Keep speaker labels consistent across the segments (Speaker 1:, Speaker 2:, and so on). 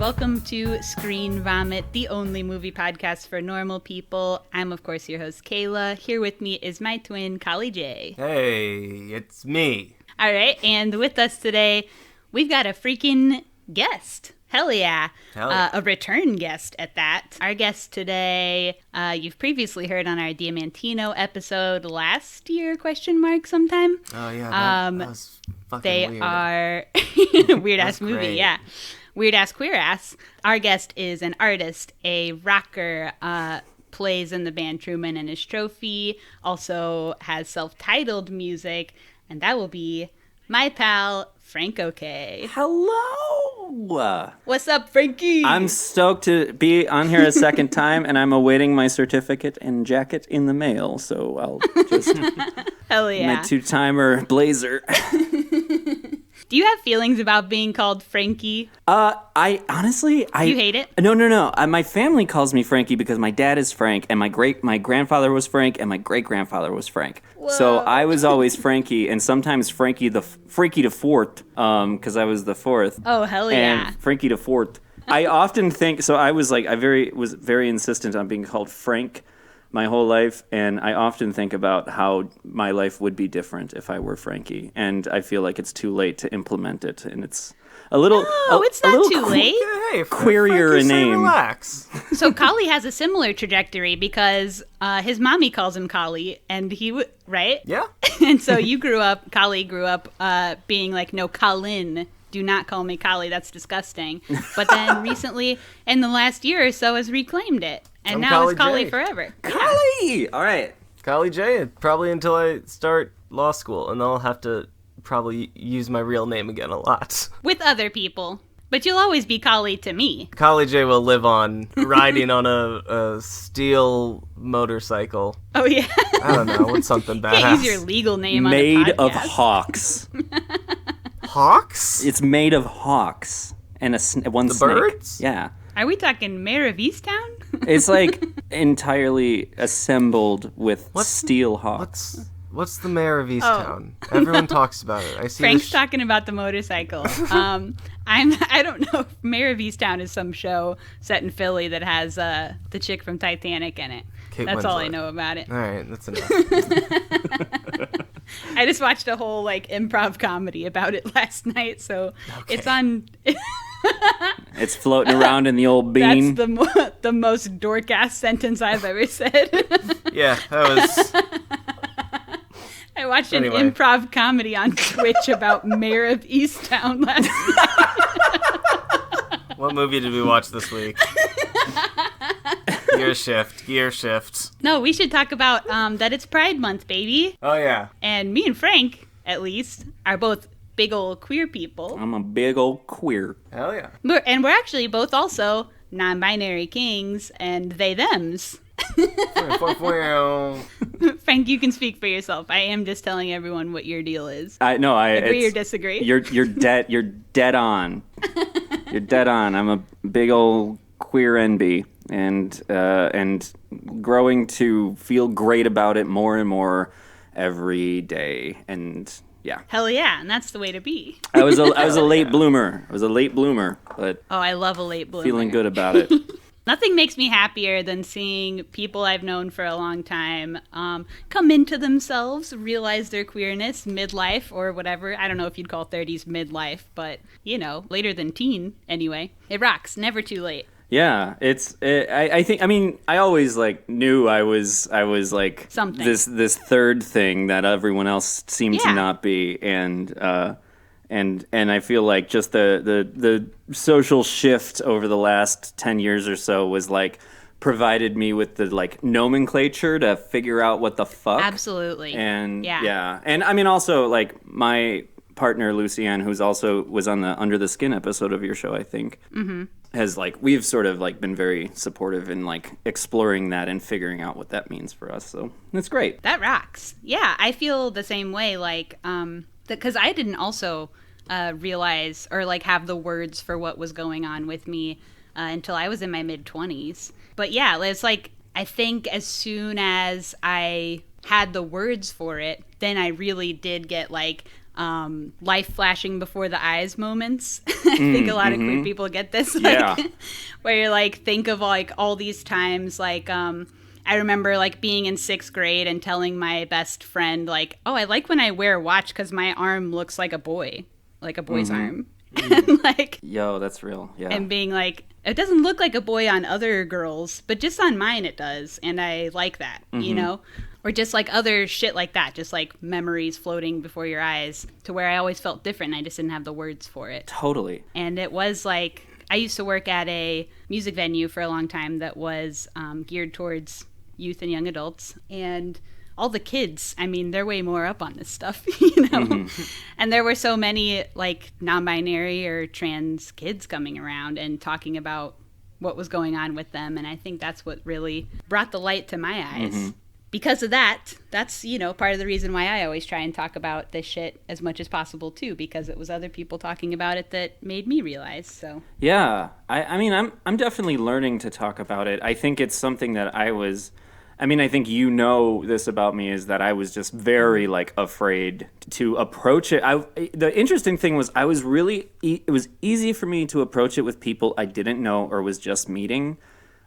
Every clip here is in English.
Speaker 1: welcome to Screen Vomit, the only movie podcast for normal people. I'm, of course, your host, Kayla. Here with me is my twin, Kali J.
Speaker 2: Hey, it's me.
Speaker 1: All right, and with us today, we've got a freaking guest. Hell yeah. A return guest at that. Our guest today, you've previously heard on our Diamantino episode last year, sometime.
Speaker 2: Oh, yeah, that was fucking
Speaker 1: they
Speaker 2: weird.
Speaker 1: Are weird-ass movie,
Speaker 2: great.
Speaker 1: yeah. Weird-ass, queer-ass. Our guest is an artist, a rocker, plays in the band Truman and His Trophy, also has self-titled music, and that will be my pal, Frank OK.
Speaker 3: Hello!
Speaker 1: What's up, Frankie?
Speaker 3: I'm stoked to be on here a second time, and I'm awaiting my certificate and jacket in the mail, so I'll just...
Speaker 1: Hell yeah.
Speaker 3: My two-timer blazer.
Speaker 1: Do you have feelings about being called Frankie?
Speaker 3: I honestly...
Speaker 1: You hate it?
Speaker 3: No. My family calls me Frankie because my dad is Frank, and my grandfather was Frank, and my great-grandfather was Frank.
Speaker 1: Whoa.
Speaker 3: So I was always Frankie, and sometimes Freaky the Fourth, because I was the fourth.
Speaker 1: Oh, hell yeah.
Speaker 3: And Frankie the Fourth. I often think... So I was like... was very insistent on being called Frank my whole life, and I often think about how my life would be different if I were Frankie, and I feel like it's too late to implement it, and it's a little...
Speaker 1: No, it's not too late.
Speaker 2: Hey,
Speaker 3: queerier
Speaker 2: Frankie,
Speaker 3: a name.
Speaker 2: Relax.
Speaker 1: So Kali has a similar trajectory because his mommy calls him Kali, and right?
Speaker 2: Yeah.
Speaker 1: And so Kali grew up being like, no, Colin. Do not call me Kali. That's disgusting. But then recently, in the last year or so, has reclaimed it. And
Speaker 2: I'm
Speaker 1: now it's
Speaker 2: Kali
Speaker 1: Kali
Speaker 2: J.
Speaker 1: forever.
Speaker 3: Kali! All right.
Speaker 2: Kali J, probably until I start law school, and I'll have to probably use my real name again a lot.
Speaker 1: With other people. But you'll always be Kali to me.
Speaker 2: Kali J will live on riding on a steel motorcycle.
Speaker 1: Oh, yeah.
Speaker 2: I don't know, what's something badass?
Speaker 1: Can't use your legal name
Speaker 3: Made
Speaker 1: on a podcast.
Speaker 3: of hawks.
Speaker 2: Hawks?
Speaker 3: It's made of hawks and one
Speaker 2: The
Speaker 3: snake.
Speaker 2: birds?
Speaker 3: Yeah.
Speaker 1: Are we talking Mayor of Easttown?
Speaker 3: It's like entirely assembled with steel hawks.
Speaker 2: What's the mayor of Easttown? Everyone talks about it. I see.
Speaker 1: Frank's talking about the motorcycle. I don't know if Mayor of Easttown is some show set in Philly that has the chick from Titanic in it.
Speaker 2: Kate
Speaker 1: That's all I
Speaker 2: Winslet.
Speaker 1: know about it.
Speaker 2: All right, that's enough.
Speaker 1: I just watched a whole improv comedy about it last night, so it's on.
Speaker 3: It's floating around in the old bean.
Speaker 1: That's the most dork-ass sentence I've ever said.
Speaker 2: Yeah, that was.
Speaker 1: I watched
Speaker 2: Anyway.
Speaker 1: an improv comedy on Twitch about Mayor of Easttown last night.
Speaker 2: What movie did we watch this week? Gear shift.
Speaker 1: No, we should talk about that it's Pride Month, baby.
Speaker 2: Oh, yeah.
Speaker 1: And me and Frank, at least, are both big old queer people.
Speaker 3: I'm a big old queer.
Speaker 2: Hell yeah.
Speaker 1: And we're actually both also non-binary kings and they-thems. Frank, you can speak for yourself. I am just telling everyone what your deal is. Agree or disagree?
Speaker 3: You're dead. You're dead on. You're dead on. I'm a big old queer NB, and growing to feel great about it more and more every day. And yeah.
Speaker 1: Hell yeah, and that's the way to be.
Speaker 3: I was a late bloomer. But
Speaker 1: Oh, I love a late bloomer.
Speaker 3: feeling good about it.
Speaker 1: Nothing makes me happier than seeing people I've known for a long time come into themselves, realize their queerness midlife or whatever. I don't know if you'd call 30s midlife, but, later than teen anyway. It rocks. Never too late.
Speaker 3: Yeah, I always knew I was like
Speaker 1: Something.
Speaker 3: this third thing that everyone else seemed to not be, and I feel like just the social shift over the last 10 years or so was provided me with the nomenclature to figure out what the fuck.
Speaker 1: Absolutely.
Speaker 3: And
Speaker 1: yeah.
Speaker 3: And I mean also my partner Lucianne, who's also was on the Under the Skin episode of your show, I think. Mm-hmm. Has we've sort of been very supportive in exploring that and figuring out what that means for us. So it's great.
Speaker 1: That rocks. Yeah, I feel the same way. Because I didn't also realize or have the words for what was going on with me until I was in my mid-20s. But yeah, it's I think as soon as I had the words for it, then I really did get life flashing before the eyes moments. I think a lot of queer people get this, where you're like, think of like all these times, like I remember like being in 6th grade and telling my best friend like, oh, I like when I wear a watch because my arm looks like a boy's arm. And like,
Speaker 3: yo, that's real. Yeah.
Speaker 1: And being like, it doesn't look like a boy on other girls, but just on mine it does, and I like that, you know? Or just like other shit like that, just like memories floating before your eyes, to where I always felt different and I just didn't have the words for it.
Speaker 3: Totally.
Speaker 1: And it was like, I used to work at a music venue for a long time that was geared towards youth and young adults, and all the kids, I mean, they're way more up on this stuff, you know? And there were so many like non-binary or trans kids coming around and talking about what was going on with them, and I think that's what really brought the light to my eyes. Because of that, that's, you know, part of the reason why I always try and talk about this shit as much as possible too, because it was other people talking about it that made me realize. So
Speaker 3: yeah, I mean, I'm definitely learning to talk about it. I think it's something that I think you know this about me, is that I was just very like afraid to approach it. The interesting thing was it was easy for me to approach it with people I didn't know or was just meeting.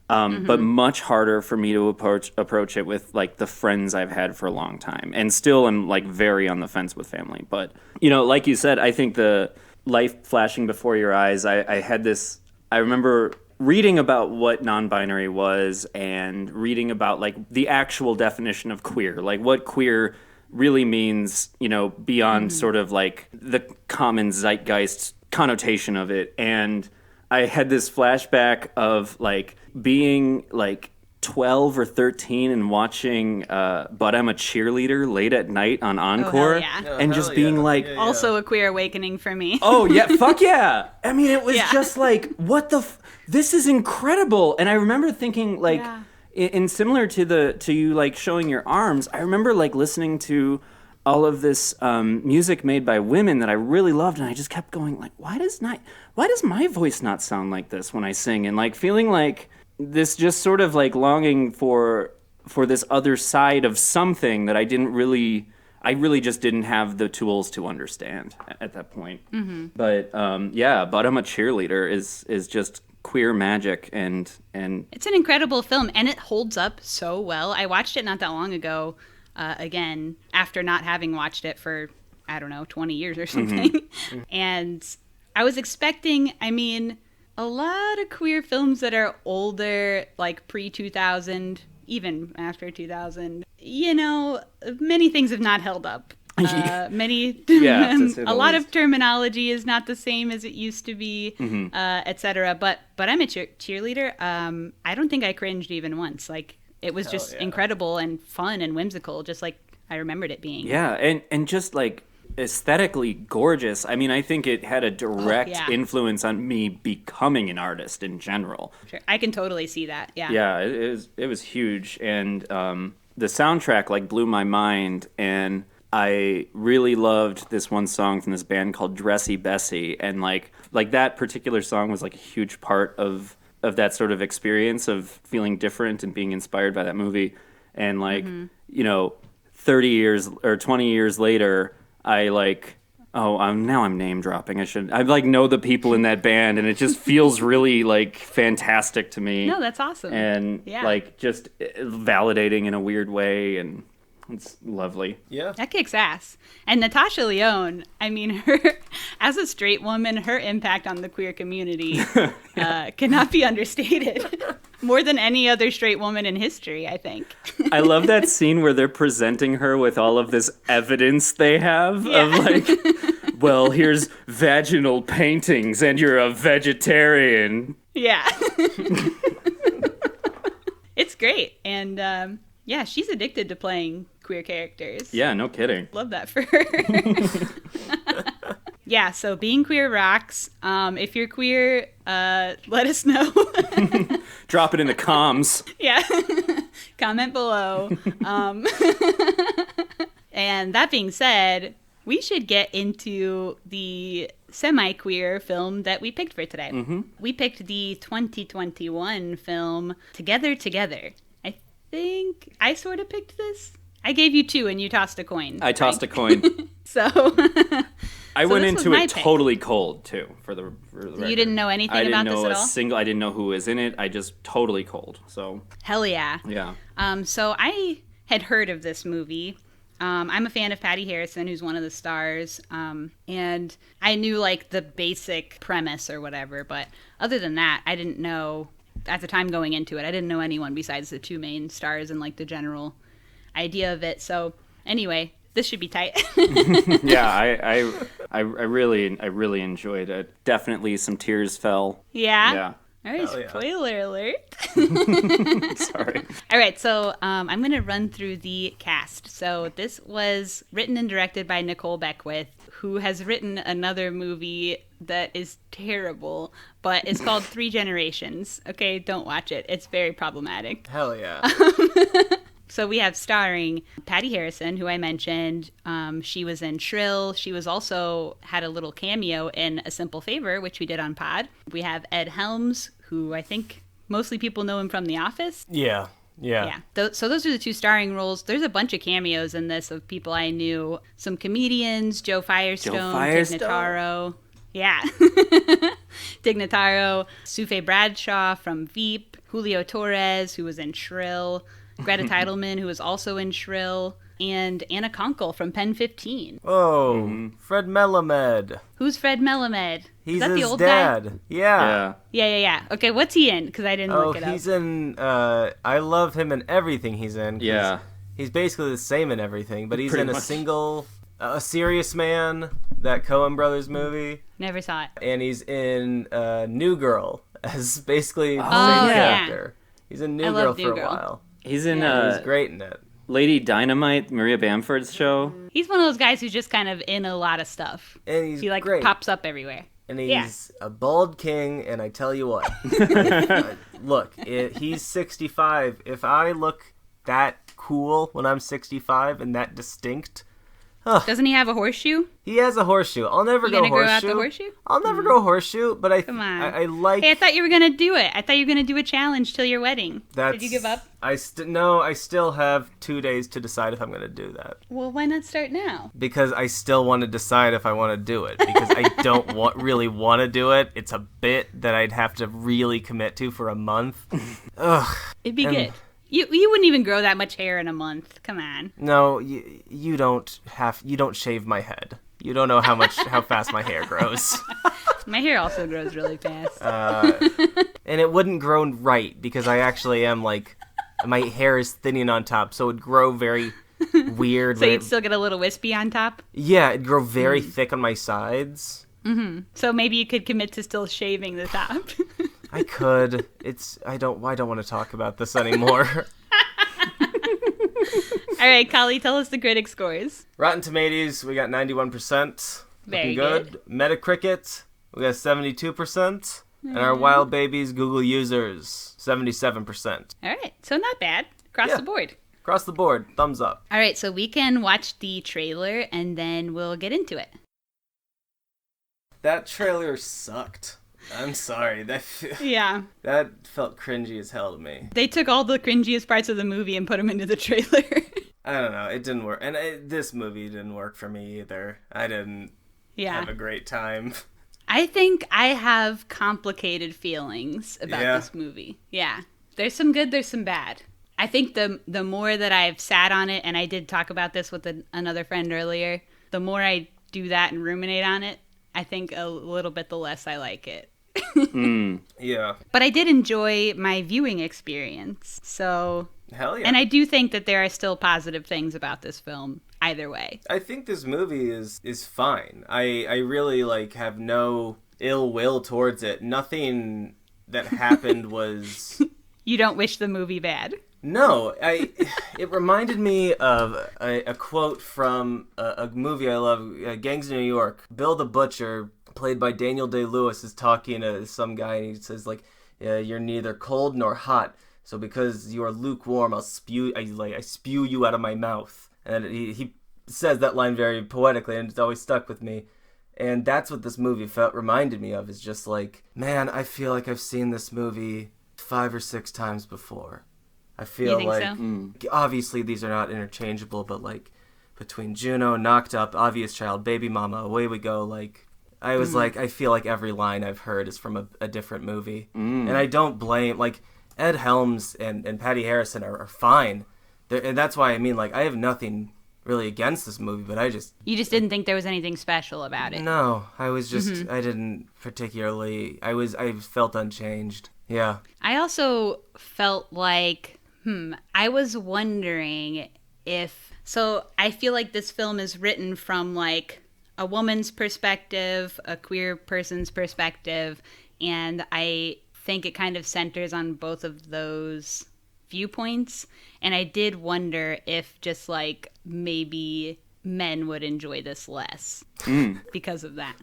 Speaker 3: But much harder for me to approach it with like the friends I've had for a long time, and still am like very on the fence with family. But, you know, like you said, I think the life flashing before your eyes, I remember reading about what non-binary was and reading about like the actual definition of queer, like what queer really means, you know, beyond sort of like the common zeitgeist connotation of it. And I had this flashback of like being like 12 or 13 and watching But I'm a Cheerleader late at night on Encore, and just being like...
Speaker 1: Also a queer awakening for me.
Speaker 3: Oh, yeah, fuck yeah. I mean, it was just like, what the... this is incredible. And I remember thinking like, in similar to you like showing your arms, I remember like listening to all of this music made by women that I really loved, and I just kept going like, why does my voice not sound like this when I sing? And like feeling like this just sort of like longing for this other side of something that I really just didn't have the tools to understand at that point. But But I'm a Cheerleader is just queer magic, and
Speaker 1: it's an incredible film, and it holds up so well. I watched it not that long ago, again, after not having watched it for, I don't know, 20 years or something. And I was expecting, I mean, a lot of queer films that are older, like pre-2000, even after 2000, you know, many things have not held up. A lot of terminology is not the same as it used to be, etc. But I'm a cheerleader. I don't think I cringed even once. Like, it was just incredible and fun and whimsical, just like I remembered it being.
Speaker 3: Yeah, and just like aesthetically gorgeous. I mean, I think it had a direct influence on me becoming an artist in general.
Speaker 1: Sure. I can totally see that. Yeah.
Speaker 3: Yeah, it was huge, and the soundtrack like blew my mind, and I really loved this one song from this band called Dressy Bessie, and like that particular song was like a huge part of that sort of experience of feeling different and being inspired by that movie. And like, you know, 30 years or 20 years later, I like, now I'm name dropping. I like know the people in that band, and it just feels really like fantastic to me.
Speaker 1: No, that's awesome.
Speaker 3: And like just validating in a weird way, and it's lovely.
Speaker 2: Yeah.
Speaker 1: That kicks ass. And Natasha Lyonne, I mean, her, as a straight woman, her impact on the queer community cannot be understated. More than any other straight woman in history, I think.
Speaker 3: I love that scene where they're presenting her with all of this evidence they have of like, well, here's vaginal paintings and you're a vegetarian.
Speaker 1: Yeah. It's great. And yeah, she's addicted to playing queer characters.
Speaker 3: Yeah, no kidding.
Speaker 1: Love that for her. Yeah, so being queer rocks. If you're queer, let us know.
Speaker 3: Drop it in the comms.
Speaker 1: Yeah. Comment below. And that being said, we should get into the semi-queer film that we picked for today. We picked the 2021 film Together Together. I think I sort of picked this. I gave you 2 and you tossed a coin.
Speaker 3: I tossed a coin.
Speaker 1: So
Speaker 3: I
Speaker 1: So
Speaker 3: went
Speaker 1: this was
Speaker 3: into
Speaker 1: my
Speaker 3: it
Speaker 1: pick.
Speaker 3: totally cold too. For the record.
Speaker 1: You didn't know anything about this at all?
Speaker 3: I didn't know who was in it. I just totally cold. So
Speaker 1: Hell yeah.
Speaker 3: yeah.
Speaker 1: So I had heard of this movie. I'm a fan of Patty Harrison, who's one of the stars. And I knew like the basic premise or whatever, but other than that, I didn't know at the time going into it. I didn't know anyone besides the 2 main stars and like the general idea of it. So anyway, this should be tight.
Speaker 3: Yeah, I really enjoyed it. Definitely some tears fell.
Speaker 1: Yeah.
Speaker 3: Yeah.
Speaker 1: All right,
Speaker 2: Hell yeah.
Speaker 1: spoiler alert.
Speaker 3: Sorry.
Speaker 1: All right, so I'm going to run through the cast. So this was written and directed by Nicole Beckwith, who has written another movie that is terrible, but it's called 3 Generations. Okay, don't watch it. It's very problematic.
Speaker 2: Hell yeah.
Speaker 1: So we have starring Patty Harrison, who I mentioned. She was in Shrill. She was also had a little cameo in A Simple Favor, which we did on Pod. We have Ed Helms, who I think mostly people know him from The Office.
Speaker 2: Yeah.
Speaker 1: Yeah. So those are the 2 starring roles. There's a bunch of cameos in this of people I knew. Some comedians, Joe Firestone, Tig Notaro. Yeah. Tig Notaro, Sufjan Bradshaw from Veep, Julio Torres, who was in Shrill, Greta Teidelman, who was also in Shrill, and Anna Konkle from Pen 15.
Speaker 2: Oh, Fred Melamed.
Speaker 1: Who's Fred Melamed?
Speaker 2: He's
Speaker 1: Is that
Speaker 2: his
Speaker 1: the old
Speaker 2: dad.
Speaker 1: guy?
Speaker 2: Yeah.
Speaker 1: Yeah. Okay, what's he in? Because I didn't look it up.
Speaker 2: He's in, I love him in everything he's in. 'Cause
Speaker 3: Yeah.
Speaker 2: He's basically the same in everything, but he's
Speaker 3: Pretty
Speaker 2: in
Speaker 3: much.
Speaker 2: A Serious Man, that Coen Brothers movie,
Speaker 1: Never saw it.
Speaker 2: and he's in New Girl as basically the same
Speaker 1: yeah.
Speaker 2: character. He's in
Speaker 1: I
Speaker 2: New Girl
Speaker 1: love
Speaker 2: for
Speaker 1: New
Speaker 2: a
Speaker 1: Girl.
Speaker 2: while.
Speaker 3: He's in
Speaker 2: He's great in it.
Speaker 3: Lady Dynamite, Maria Bamford's show.
Speaker 1: He's one of those guys who's just kind of in a lot of stuff.
Speaker 2: And he's
Speaker 1: He like
Speaker 2: great.
Speaker 1: pops up everywhere.
Speaker 2: And he's
Speaker 1: Yeah.
Speaker 2: a bald king, and I tell you what. Look, he's 65. If I look that cool when I'm 65 and that distinct,
Speaker 1: Doesn't he have a horseshoe?
Speaker 2: he has a horseshoe. I'll never
Speaker 1: You
Speaker 2: go
Speaker 1: gonna grow
Speaker 2: horseshoe.
Speaker 1: out the horseshoe?
Speaker 2: I'll never go horseshoe, but
Speaker 1: Come on.
Speaker 2: I like.
Speaker 1: Hey, I thought you were gonna do it. I thought you were gonna do a challenge till your wedding. Did you give up?
Speaker 2: No, I still have 2 days to decide if I'm going to do that.
Speaker 1: Well, why not start now?
Speaker 2: Because I still want to decide if I want to do it. Because I don't really want to do it. It's a bit that I'd have to really commit to for a month. Ugh.
Speaker 1: It'd be
Speaker 2: And-
Speaker 1: good. You wouldn't even grow that much hair in a month. Come on.
Speaker 2: No, you don't shave my head. You don't know how fast my hair grows.
Speaker 1: My hair also grows really fast.
Speaker 2: And it wouldn't grow right because I actually am like, my hair is thinning on top, so it'd grow very weird.
Speaker 1: So you'd still get a little wispy on top?
Speaker 2: Yeah, it'd grow very thick on my sides.
Speaker 1: So maybe you could commit to still shaving the top.
Speaker 2: I could. I don't want to talk about this anymore.
Speaker 1: All right, Kali, tell us the critic scores.
Speaker 2: Rotten Tomatoes, we got 91%.
Speaker 1: Very
Speaker 2: Looking good. Metacritic, we got 72%. And our Wild Babies Google users, 77%.
Speaker 1: All right, so not bad. Across
Speaker 2: Yeah.
Speaker 1: the board.
Speaker 2: Across the board, thumbs up.
Speaker 1: All right, so we can watch the trailer and then we'll get into it.
Speaker 2: That trailer sucked. I'm sorry.
Speaker 1: Yeah.
Speaker 2: That felt cringy as hell to me.
Speaker 1: They took all the cringiest parts of the movie and put them into the trailer.
Speaker 2: I don't know. It didn't work. And this movie didn't work for me either. I didn't have a great time.
Speaker 1: I think I have complicated feelings about this movie. Yeah. There's some good, there's some bad. I think the more that I've sat on it, and I did talk about this with another friend earlier, the more I do that and ruminate on it, I think a little bit the less I like it.
Speaker 2: Yeah.
Speaker 1: But I did enjoy my viewing experience. So,
Speaker 2: Hell yeah.
Speaker 1: and I do think that there are still positive things about this film either way.
Speaker 2: I think this movie is fine. I really have no ill will towards it. Nothing that happened was
Speaker 1: You don't wish the movie bad.
Speaker 2: No, it reminded me of a quote from a movie I love, Gangs of New York. Bill the Butcher, played by Daniel Day-Lewis, is talking to some guy, and he says, you're neither cold nor hot, so because you are lukewarm, I spew you out of my mouth. And he says that line very poetically, and it's always stuck with me. And that's what this movie reminded me of, is just man, I feel like I've seen this movie 5 or 6 times before. I feel
Speaker 1: think
Speaker 2: like
Speaker 1: so?
Speaker 2: obviously these are not interchangeable, but like between Juno, Knocked Up, Obvious Child, Baby Mama, Away We Go, like I was like, I feel like every line I've heard is from a different movie. And I don't blame, like, Ed Helms and Patty Harrison are fine. And that's why, I mean, like, I have nothing really against this movie, but
Speaker 1: You just didn't think there was anything special about it.
Speaker 2: No, I was just, I didn't particularly, I felt unchanged. Yeah.
Speaker 1: I also felt like, I was wondering if, so I feel like this film is written from, like, a woman's perspective, a queer person's perspective, and I think it kind of centers on both of those viewpoints. And I did wonder if just like maybe men would enjoy this less because of that.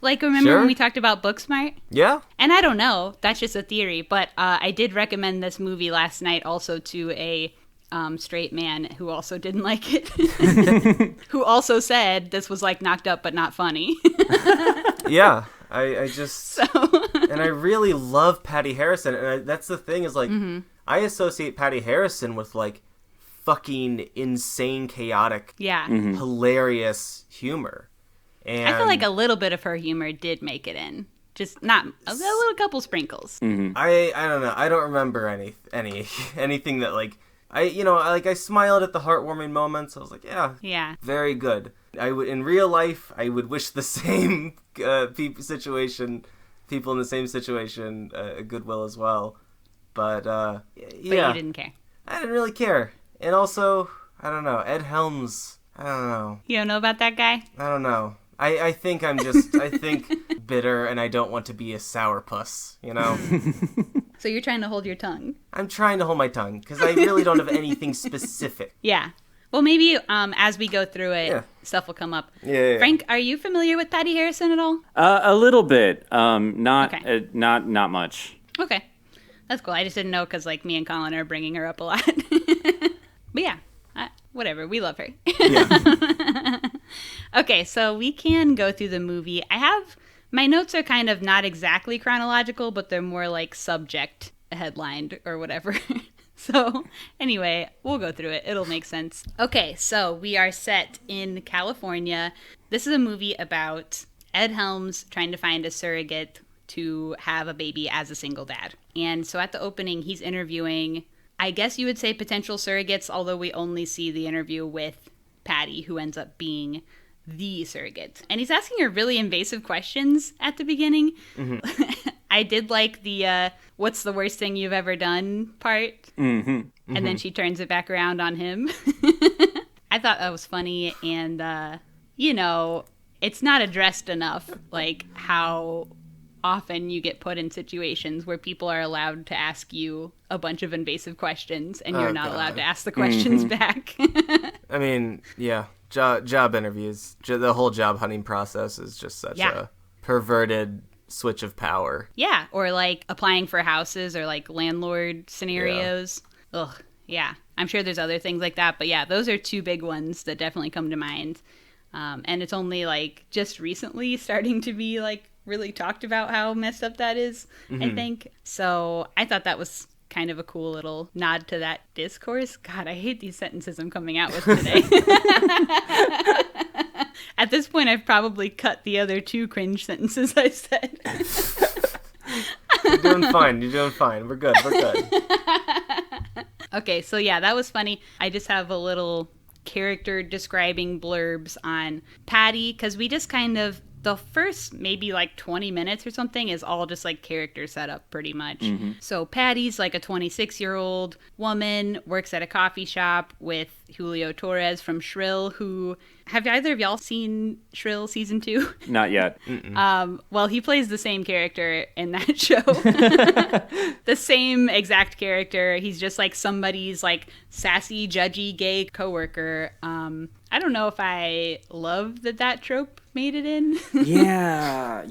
Speaker 1: Like, remember when we talked about Booksmart?
Speaker 2: Yeah.
Speaker 1: And I don't know, that's just a theory, but I did recommend this movie last night also to a straight man who also didn't like it, who also said this was like Knocked Up but not funny.
Speaker 2: Yeah, I just and I really love Patty Harrison, and that's the thing is like I associate Patty Harrison with like fucking insane, chaotic, hilarious humor. And
Speaker 1: I feel like a little bit of her humor did make it in. Just not a little couple sprinkles.
Speaker 2: I don't know. I don't remember anything that like I smiled at the heartwarming moments. I was like, yeah, very good. In real life, I would wish the same people in the same situation goodwill as well. But
Speaker 1: But you didn't care.
Speaker 2: I didn't really care. And also, I don't know, Ed Helms. I don't know.
Speaker 1: You don't know about that guy?
Speaker 2: I don't know. I think I'm bitter, and I don't want to be a sourpuss, you know?
Speaker 1: So you're trying to hold your tongue.
Speaker 2: I'm trying to hold my tongue, because I really don't have anything specific.
Speaker 1: Yeah. Well, maybe as we go through it, stuff will come up.
Speaker 2: Yeah.
Speaker 1: Frank, are you familiar with Patty Harrison at all?
Speaker 3: A little bit. Not much.
Speaker 1: Okay. That's cool. I just didn't know because, like, me and Colin are bringing her up a lot. But yeah, whatever. We love her.
Speaker 2: Yeah.
Speaker 1: Okay, so we can go through the movie. My notes are kind of not exactly chronological, but they're more like subject headlined or whatever. So anyway, we'll go through it. It'll make sense. Okay, so we are set in California. This is a movie about Ed Helms trying to find a surrogate to have a baby as a single dad. And so at the opening, he's interviewing, I guess you would say potential surrogates, although we only see the interview with Patty, who ends up being the surrogate. And he's asking her really invasive questions at the beginning. I did like the what's the worst thing you've ever done part. And then she turns it back around on him. I thought that was funny. And, it's not addressed enough, like how often you get put in situations where people are allowed to ask you a bunch of invasive questions and you're not allowed to ask the questions back.
Speaker 2: I mean, yeah. Job interviews, the whole job hunting process is just such a perverted switch of power.
Speaker 1: Yeah, or like applying for houses or like landlord scenarios. Yeah. Ugh, yeah. I'm sure there's other things like that, but yeah, those are two big ones that definitely come to mind. And it's only like just recently starting to be like really talked about how messed up that is, I think. So I thought that was kind of a cool little nod to that discourse. God, I hate these sentences I'm coming out with today. At this point, I've probably cut the other two cringe sentences I said.
Speaker 2: You're doing fine. We're good.
Speaker 1: Okay, so yeah, that was funny. I just have a little character describing blurbs on Patty, because we just kind of, the first maybe like 20 minutes or something is all just like character setup pretty much. So Patty's like a 26-year-old woman, works at a coffee shop with Julio Torres from Shrill, who, have either of y'all seen Shrill season 2?
Speaker 3: Not yet.
Speaker 1: Well, he plays the same character in that show. The same exact character. He's just like somebody's like sassy, judgy, gay coworker. I don't know if I love that trope made it in.
Speaker 3: Yeah.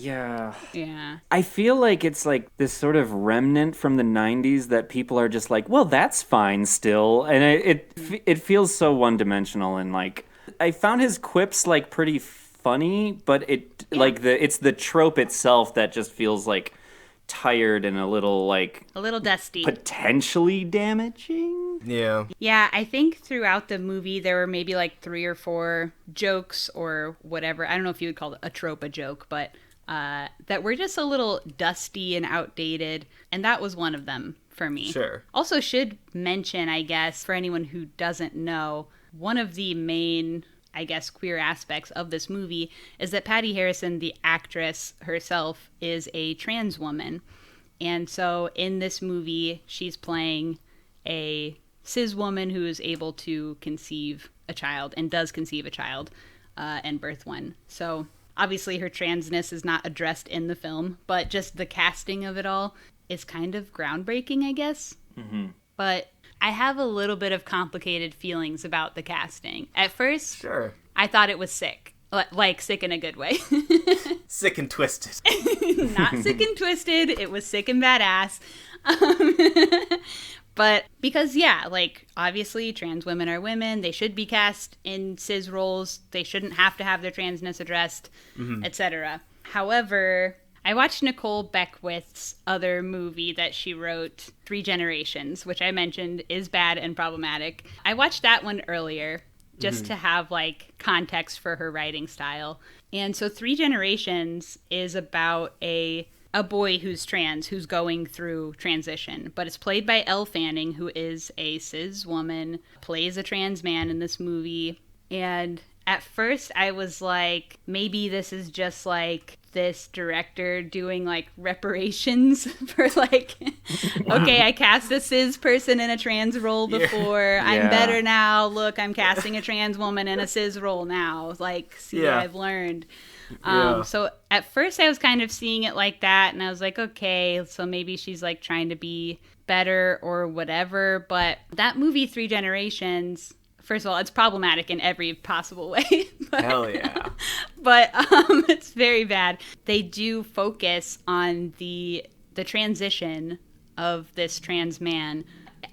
Speaker 3: I feel like it's like this sort of remnant from the 90s that people are just like, well, that's fine still. And it feels so one-dimensional, and like, I found his quips like pretty funny, but it's the trope itself that just feels like tired and a little
Speaker 1: dusty,
Speaker 3: potentially damaging.
Speaker 1: Yeah, I think throughout the movie there were maybe like 3 or 4 jokes or whatever. I don't know if you would call a trope a joke, but that were just a little dusty and outdated, and that was one of them for me.
Speaker 2: Sure.
Speaker 1: Also should mention, I guess, for anyone who doesn't know, one of the main, I guess, queer aspects of this movie is that Patty Harrison, the actress herself, is a trans woman. And so in this movie, she's playing a cis woman who is able to conceive a child and does conceive a child and birth one. So obviously her transness is not addressed in the film, but just the casting of it all is kind of groundbreaking, I guess.
Speaker 3: Mm-hmm.
Speaker 1: But I have a little bit of complicated feelings about the casting. At first,
Speaker 2: Sure.
Speaker 1: I thought it was sick. Like, sick in a good way.
Speaker 2: Sick and twisted.
Speaker 1: Not sick and twisted. It was sick and badass. But because, yeah, like, obviously trans women are women. They should be cast in cis roles. They shouldn't have to have their transness addressed, etc. However, I watched Nicole Beckwith's other movie that she wrote, 3 Generations, which I mentioned is bad and problematic. I watched that one earlier just to have, like, context for her writing style. And so 3 Generations is about a boy who's trans, who's going through transition. But it's played by Elle Fanning, who is a cis woman, plays a trans man in this movie. And at first I was like, maybe this is just, like, this director doing, like, reparations for, like, okay, I cast a cis person in a trans role before. I'm better now. Look, I'm casting a trans woman in a cis role now. Like, see, I've learned. So at first I was kind of seeing it like that, and I was like, okay, so maybe she's, like, trying to be better or whatever. But that movie, 3 Generations, first of all, it's problematic in every possible way.
Speaker 2: Hell yeah.
Speaker 1: But it's very bad. They do focus on the transition of this trans man.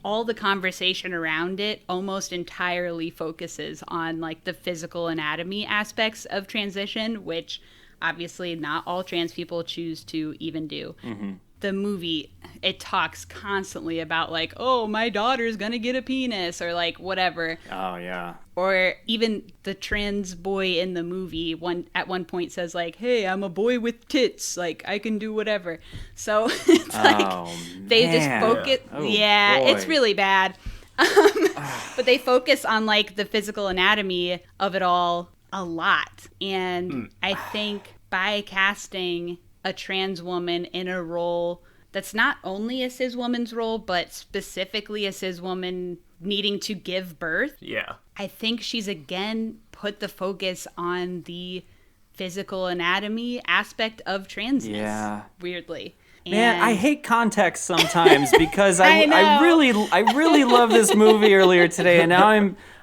Speaker 1: All the conversation around it almost entirely focuses on, like, the physical anatomy aspects of transition, which obviously not all trans people choose to even do. Mm-hmm. The movie, it talks constantly about, like, oh, my daughter's gonna get a penis, or, like, whatever.
Speaker 3: Oh, yeah.
Speaker 1: Or even the trans boy in the movie at one point says, like, hey, I'm a boy with tits, like, I can do whatever. So it's like they just focus. Yeah, it's really bad. But they focus on, like, the physical anatomy of it all a lot. And I think by casting a trans woman in a role that's not only a cis woman's role, but specifically a cis woman needing to give birth.
Speaker 2: Yeah.
Speaker 1: I think she's again put the focus on the physical anatomy aspect of transness. Yeah. Weirdly.
Speaker 3: Man, I hate context sometimes because I really love this movie earlier today, and now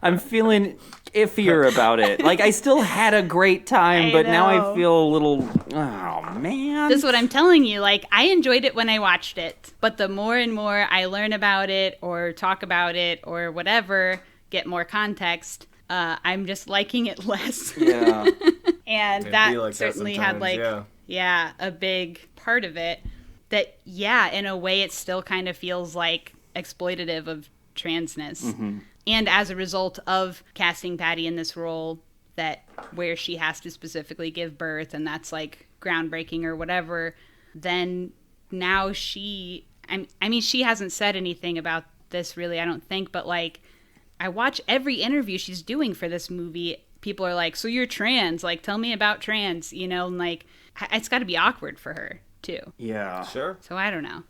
Speaker 3: I'm feeling iffier about it. Like, I still had a great time, but now I feel a little, oh man.
Speaker 1: This is what I'm telling you. Like, I enjoyed it when I watched it, but the more and more I learn about it or talk about it or whatever, get more context, I'm just liking it less.
Speaker 3: Yeah.
Speaker 1: And that certainly had, like, a big part of it. That, in a way, it still kind of feels like exploitative of transness. Mm-hmm. And as a result of casting Patty in this role, where she has to specifically give birth, and that's, like, groundbreaking or whatever, then now she hasn't said anything about this really, I don't think, but, like, I watch every interview she's doing for this movie. People are like, so you're trans, like, tell me about trans, you know, and, like, it's got to be awkward for her too.
Speaker 3: Yeah.
Speaker 2: Sure.
Speaker 1: So I don't know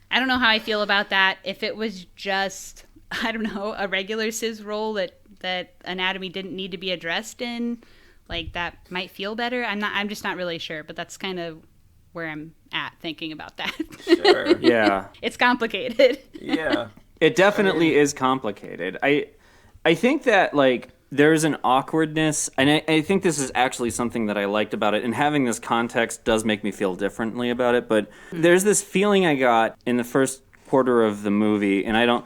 Speaker 1: how I feel about that. If it was just, I don't know, a regular cis role that anatomy didn't need to be addressed in, like, that might feel better. I'm just not really sure, but that's kind of where I'm at thinking about that.
Speaker 2: Sure.
Speaker 3: Yeah.
Speaker 1: It's complicated.
Speaker 2: Yeah.
Speaker 3: It definitely is complicated. I think that, like, there's an awkwardness, and I think this is actually something that I liked about it, and having this context does make me feel differently about it, but there's this feeling I got in the first quarter of the movie, and I don't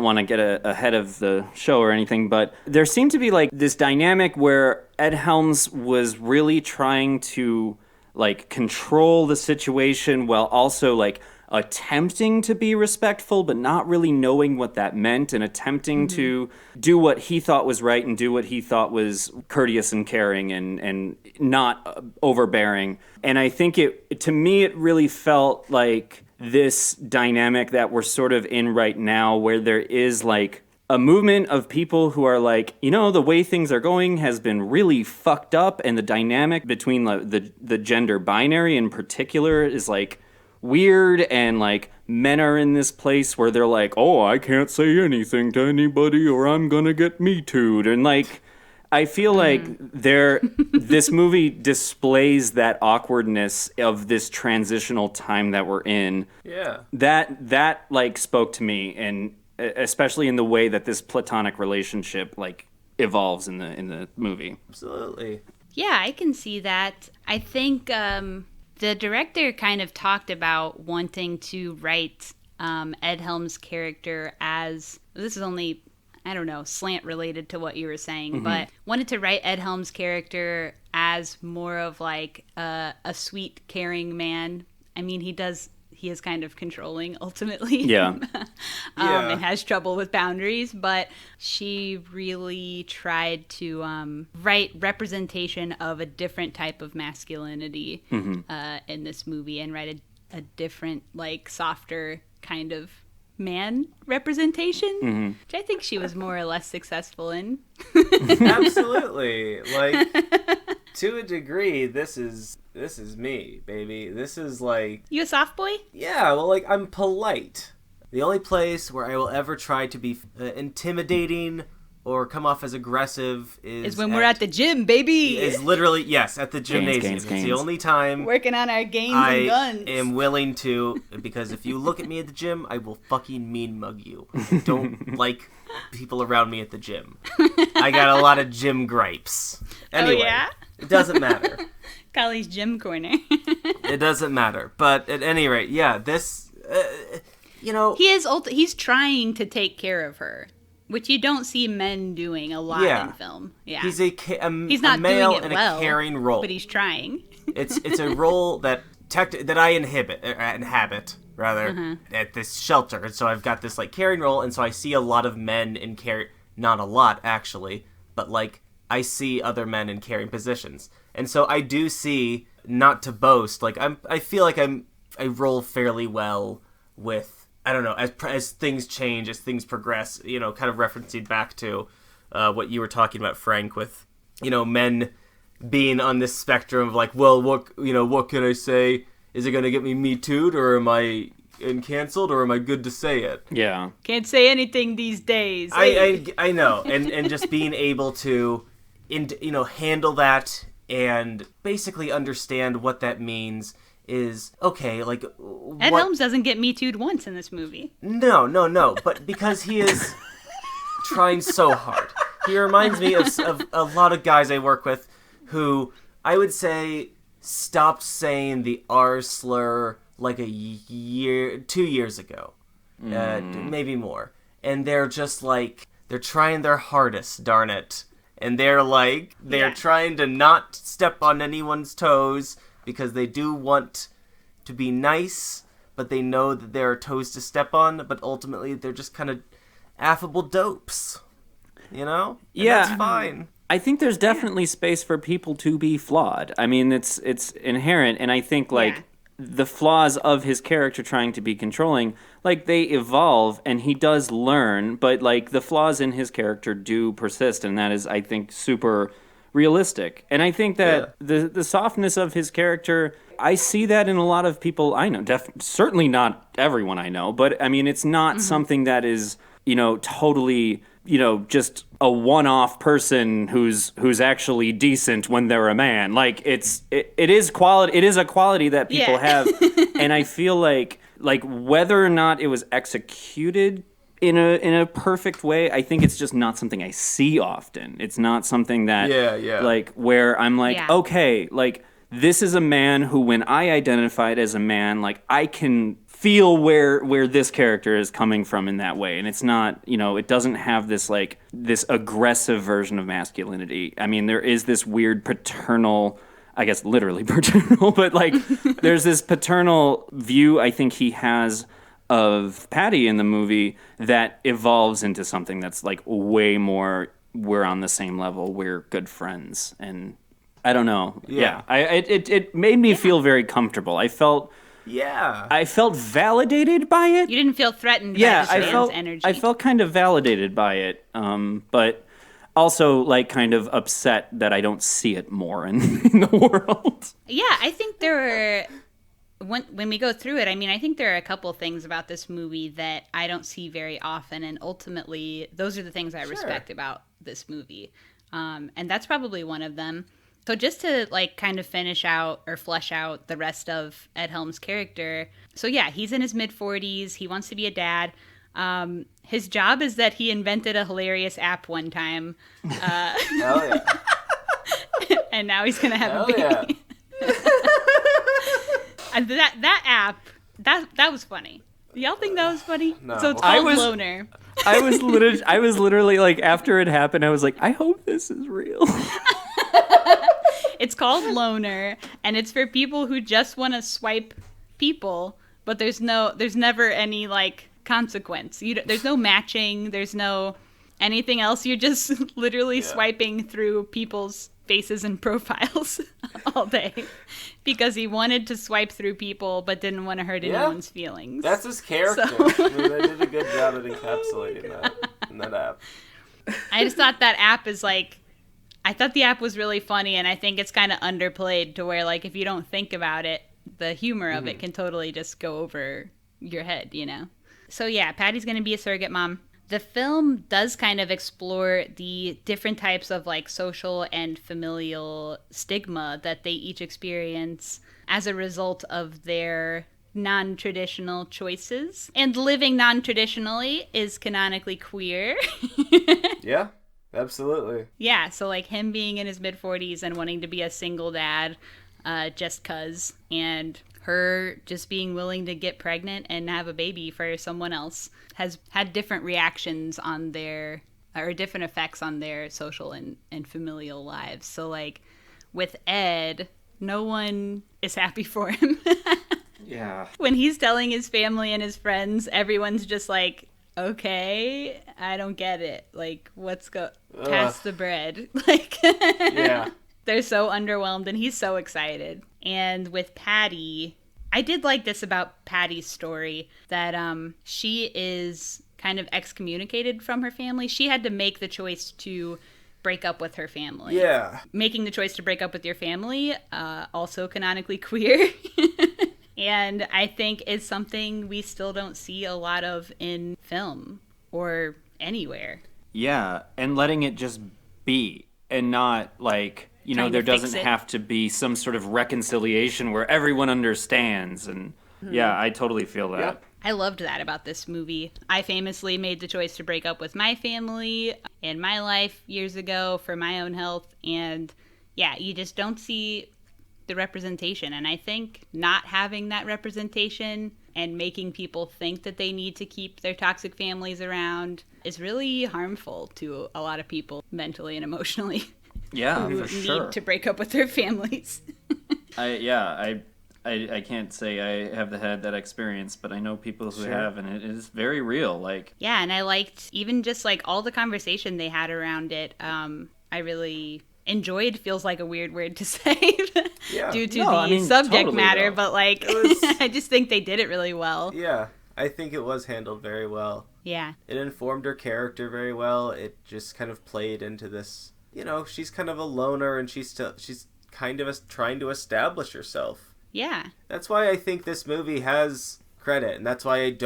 Speaker 3: want to get ahead of the show or anything, but there seemed to be, like, this dynamic where Ed Helms was really trying to, like control the situation while also like attempting to be respectful but not really knowing what that meant, and attempting to do what he thought was right and do what he thought was courteous and caring and not overbearing. And I think to me it really felt like this dynamic that we're sort of in right now, where there is like a movement of people who are like, the way things are going has been really fucked up, and the dynamic between the gender binary in particular is like weird, and like men are in this place where they're like, oh, I can't say anything to anybody or I'm gonna get me too'd, and like I feel like this movie displays that awkwardness of this transitional time that we're in.
Speaker 2: Yeah.
Speaker 3: That like spoke to me, and especially in the way that this platonic relationship like evolves in the movie.
Speaker 2: Absolutely.
Speaker 1: Yeah, I can see that. I think the director kind of talked about wanting to write Ed Helms' character as, this is only, I don't know, slant related to what you were saying, but wanted to write Ed Helms' character as more of like a sweet, caring man. I mean, he is kind of controlling ultimately.
Speaker 3: Yeah.
Speaker 1: And has trouble with boundaries, but she really tried to write representation of a different type of masculinity in this movie, and write a different, like, softer kind of man representation, which I think she was more or less successful in.
Speaker 2: Absolutely. Like, to a degree, this is me, baby. This is like...
Speaker 1: You a soft boy?
Speaker 2: Yeah, well, like, I'm polite. The only place where I will ever try to be intimidating or come off as aggressive is
Speaker 1: when we're at the gym, baby.
Speaker 2: Is literally, yes, at the gymnasium. It's the only time
Speaker 1: working on our gains and guns.
Speaker 2: I am willing to, because if you look at me at the gym, I will fucking mean mug you. I don't like people around me at the gym. I got a lot of gym gripes. Anyway,
Speaker 1: oh, yeah?
Speaker 2: It doesn't matter.
Speaker 1: Kali's gym corner.
Speaker 2: It doesn't matter. But at any rate, yeah, this,
Speaker 1: he's trying to take care of her, which you don't see men doing a lot in film. Yeah,
Speaker 2: he's
Speaker 1: he's not
Speaker 2: a male
Speaker 1: doing it
Speaker 2: in
Speaker 1: well,
Speaker 2: a caring role,
Speaker 1: but he's trying.
Speaker 2: It's a role that I inhabit at this shelter, and so I've got this like caring role, and so I see a lot of men in care. Not a lot actually, but like I see other men in caring positions, and so I do see. Not to boast, like I feel like I roll fairly well with. I don't know, as things change, as things progress, kind of referencing back to what you were talking about, Frank, with, men being on this spectrum of like, well, what can I say? Is it going to get me too'd, or am I canceled, or am I good to say it?
Speaker 3: Yeah.
Speaker 1: Can't say anything these days.
Speaker 2: I know, and just being able to, handle that and basically understand what that means. Is okay, like
Speaker 1: Ed Helms doesn't get Me Too'd once in this movie.
Speaker 2: No, but because he is trying so hard. He reminds me of a lot of guys I work with who I would say stopped saying the R slur like 2 years ago, maybe more, and they're just like they're trying their hardest, darn it, and they're trying to not step on anyone's toes. Because they do want to be nice, but they know that there are toes to step on, but ultimately they're just kind of affable dopes, And that's fine.
Speaker 3: I think there's definitely space for people to be flawed. I mean, it's inherent, and I think, the flaws of his character trying to be controlling, like, they evolve, and he does learn, but, like, the flaws in his character do persist, and that is, I think, super... realistic. And I think that the softness of his character, I see that in a lot of people I know. Certainly not everyone I know, but I mean, it's not something that is, totally, just a one-off person who's actually decent when they're a man. Like it is quality. It is a quality that people have. And I feel like whether or not it was executed in a perfect way, I think it's just not something I see often. It's not something that like where I'm like, okay, like this is a man who, when I identified as a man, like I can feel where this character is coming from in that way. And it's not, it doesn't have this aggressive version of masculinity. I mean, there is this weird paternal I guess literally paternal, but like there's this paternal view I think he has of Patty in the movie that evolves into something that's like way more, we're on the same level, we're good friends. And I don't know. Yeah. It made me feel very comfortable. I felt validated by it.
Speaker 1: You didn't feel threatened by this man's energy.
Speaker 3: I felt kind of validated by it. But also like kind of upset that I don't see it more in the world.
Speaker 1: Yeah, I think there were, when we go through it, I mean, I think there are a couple things about this movie that I don't see very often, and ultimately those are the things I respect about this movie. And that's probably one of them. So just to like kind of finish out or flesh out the rest of Ed Helms' character. So yeah, he's in his mid-40s. He wants to be a dad. His job is that he invented a hilarious app one time.
Speaker 2: Hell yeah.
Speaker 1: And now he's going to have a baby.
Speaker 2: Yeah.
Speaker 1: And that app, that was funny. Y'all think that was funny?
Speaker 2: No.
Speaker 1: So it's called Loner.
Speaker 3: I was literally like, after it happened, I was like, I hope this is real.
Speaker 1: It's called Loner, and it's for people who just want to swipe people, but there's never any like consequence. There's no matching, there's no anything else. You're just literally swiping through people's faces and profiles all day because he wanted to swipe through people but didn't want to hurt anyone's feelings.
Speaker 2: That's his character. So. I mean, they did a good job at encapsulating that in that app.
Speaker 1: I just thought that app is like, I thought the app was really funny, and I think it's kind of underplayed to where, like, if you don't think about it, the humor of it can totally just go over your head, you know? So, yeah, Patty's going to be a surrogate mom. The film does kind of explore the different types of, like, social and familial stigma that they each experience as a result of their non-traditional choices. And living non-traditionally is canonically queer.
Speaker 2: Yeah. Absolutely.
Speaker 1: Yeah, so like him being in his mid-40s and wanting to be a single dad just 'cause, and her just being willing to get pregnant and have a baby for someone else has had different reactions on their, or different effects on their social and familial lives. So like with Ed, no one is happy for him.
Speaker 3: Yeah.
Speaker 1: When he's telling his family and his friends, everyone's just like, okay, I don't get it. Like, pass the bread. Like,
Speaker 2: yeah.
Speaker 1: They're so underwhelmed, and he's so excited. And with Patty, I did like this about Patty's story, that she is kind of excommunicated from her family. She had to make the choice to break up with her family.
Speaker 2: Yeah.
Speaker 1: Making the choice to break up with your family, also canonically queer. And I think is something we still don't see a lot of in film or anywhere.
Speaker 3: Yeah, and letting it just be and not like, you know, there doesn't have to be some sort of reconciliation where everyone understands. And yeah, I totally feel that.
Speaker 2: Yeah.
Speaker 1: I loved that about this movie. I famously made the choice to break up with my family in my life years ago for my own health. And yeah, you just don't see the representation. And I think not having that representation and making people think that they need to keep their toxic families around is really harmful to a lot of people mentally and emotionally.
Speaker 3: Yeah,
Speaker 1: who
Speaker 3: for sure.
Speaker 1: need to break up with their families.
Speaker 3: I can't say I have had that experience, but I know people who have, and it is very real. Like, yeah,
Speaker 1: and I liked even just like all the conversation they had around it. I really enjoyed, feels like a weird word to say due to the subject totally matter, but like I just think they did it really well.
Speaker 2: Yeah, I think it was handled very well.
Speaker 1: Yeah.
Speaker 2: It informed her character very well. It just kind of played into this, you know, she's kind of a loner and she's kind of trying to establish herself.
Speaker 1: Yeah.
Speaker 2: That's why I think this movie has credit, and that's why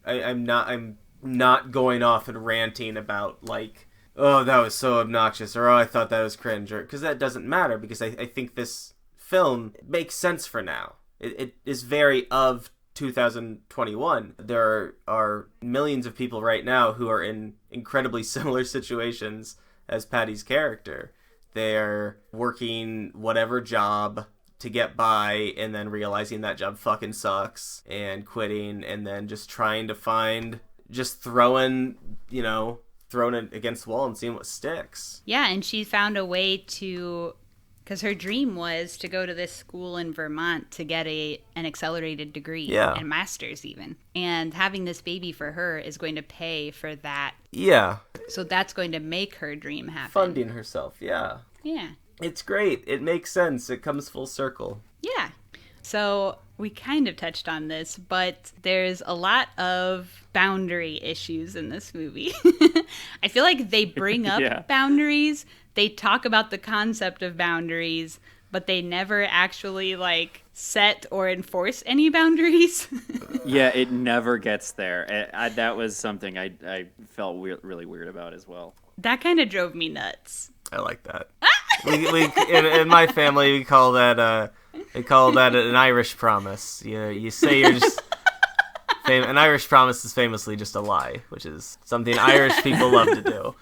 Speaker 2: I'm not going off and ranting about like, oh, that was so obnoxious, or oh, I thought that was cringe, because that doesn't matter, because I think this film makes sense for now. It is very of 2021. There are millions of people right now who are in incredibly similar situations as Patty's character. They're working whatever job to get by, and then realizing that job fucking sucks, and quitting, and then just trying to find, just throwing it against the wall and seeing what sticks.
Speaker 1: Yeah, and she found a way to Because her dream was to go to this school in Vermont to get an accelerated degree and master's even. And having this baby for her is going to pay for that.
Speaker 2: Yeah.
Speaker 1: So that's going to make her dream happen.
Speaker 2: Funding herself, yeah.
Speaker 1: Yeah.
Speaker 2: It's great. It makes sense. It comes full circle.
Speaker 1: Yeah. So we kind of touched on this, but there's a lot of boundary issues in this movie. I feel like they bring up boundaries. They talk about the concept of boundaries, but they never actually like set or enforce any boundaries.
Speaker 3: Yeah, it never gets there. That was something I felt really weird about as well.
Speaker 1: That kind of drove me nuts.
Speaker 2: I like that. in my family we call that an Irish promise. You say you're just an Irish promise is famously just a lie, which is something Irish people love to do.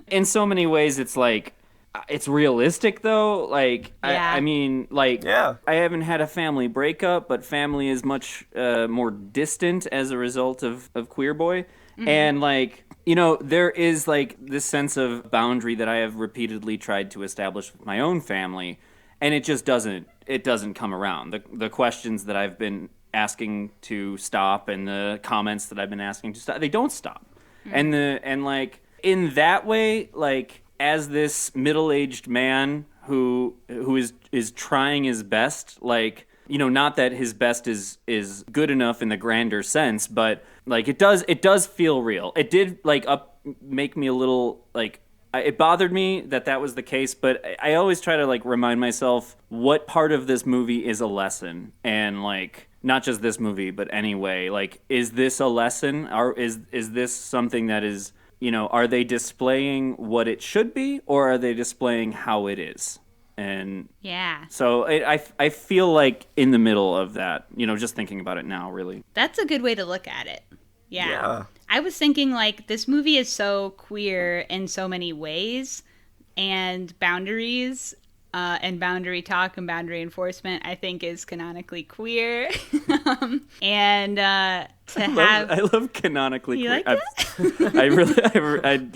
Speaker 3: In so many ways, it's like it's realistic though. Like I mean, like I haven't had a family breakup, but family is much more distant as a result of Queer Boy, and like. You know, there is, like, this sense of boundary that I have repeatedly tried to establish with my own family, and it just doesn't come around. The questions that I've been asking to stop and the comments that I've been asking to stop, they don't stop. And like, in that way, like, as this middle-aged man who is trying his best, like... You know, not that his best is good enough in the grander sense, but like it does feel real. It did like make me a little like it bothered me that was the case, but I always try to like remind myself what part of this movie is a lesson, and like not just this movie, but anyway, like is this a lesson, or is this something that is, you know, are they displaying what it should be, or are they displaying how it is? And so I feel like in the middle of that, you know, just thinking about it now, really.
Speaker 1: That's a good way to look at it. Yeah. I was thinking, like, this movie is so queer in so many ways, and boundaries and boundary talk and boundary enforcement, I think, is canonically queer. And I
Speaker 3: love canonically
Speaker 1: you
Speaker 3: queer.
Speaker 1: Like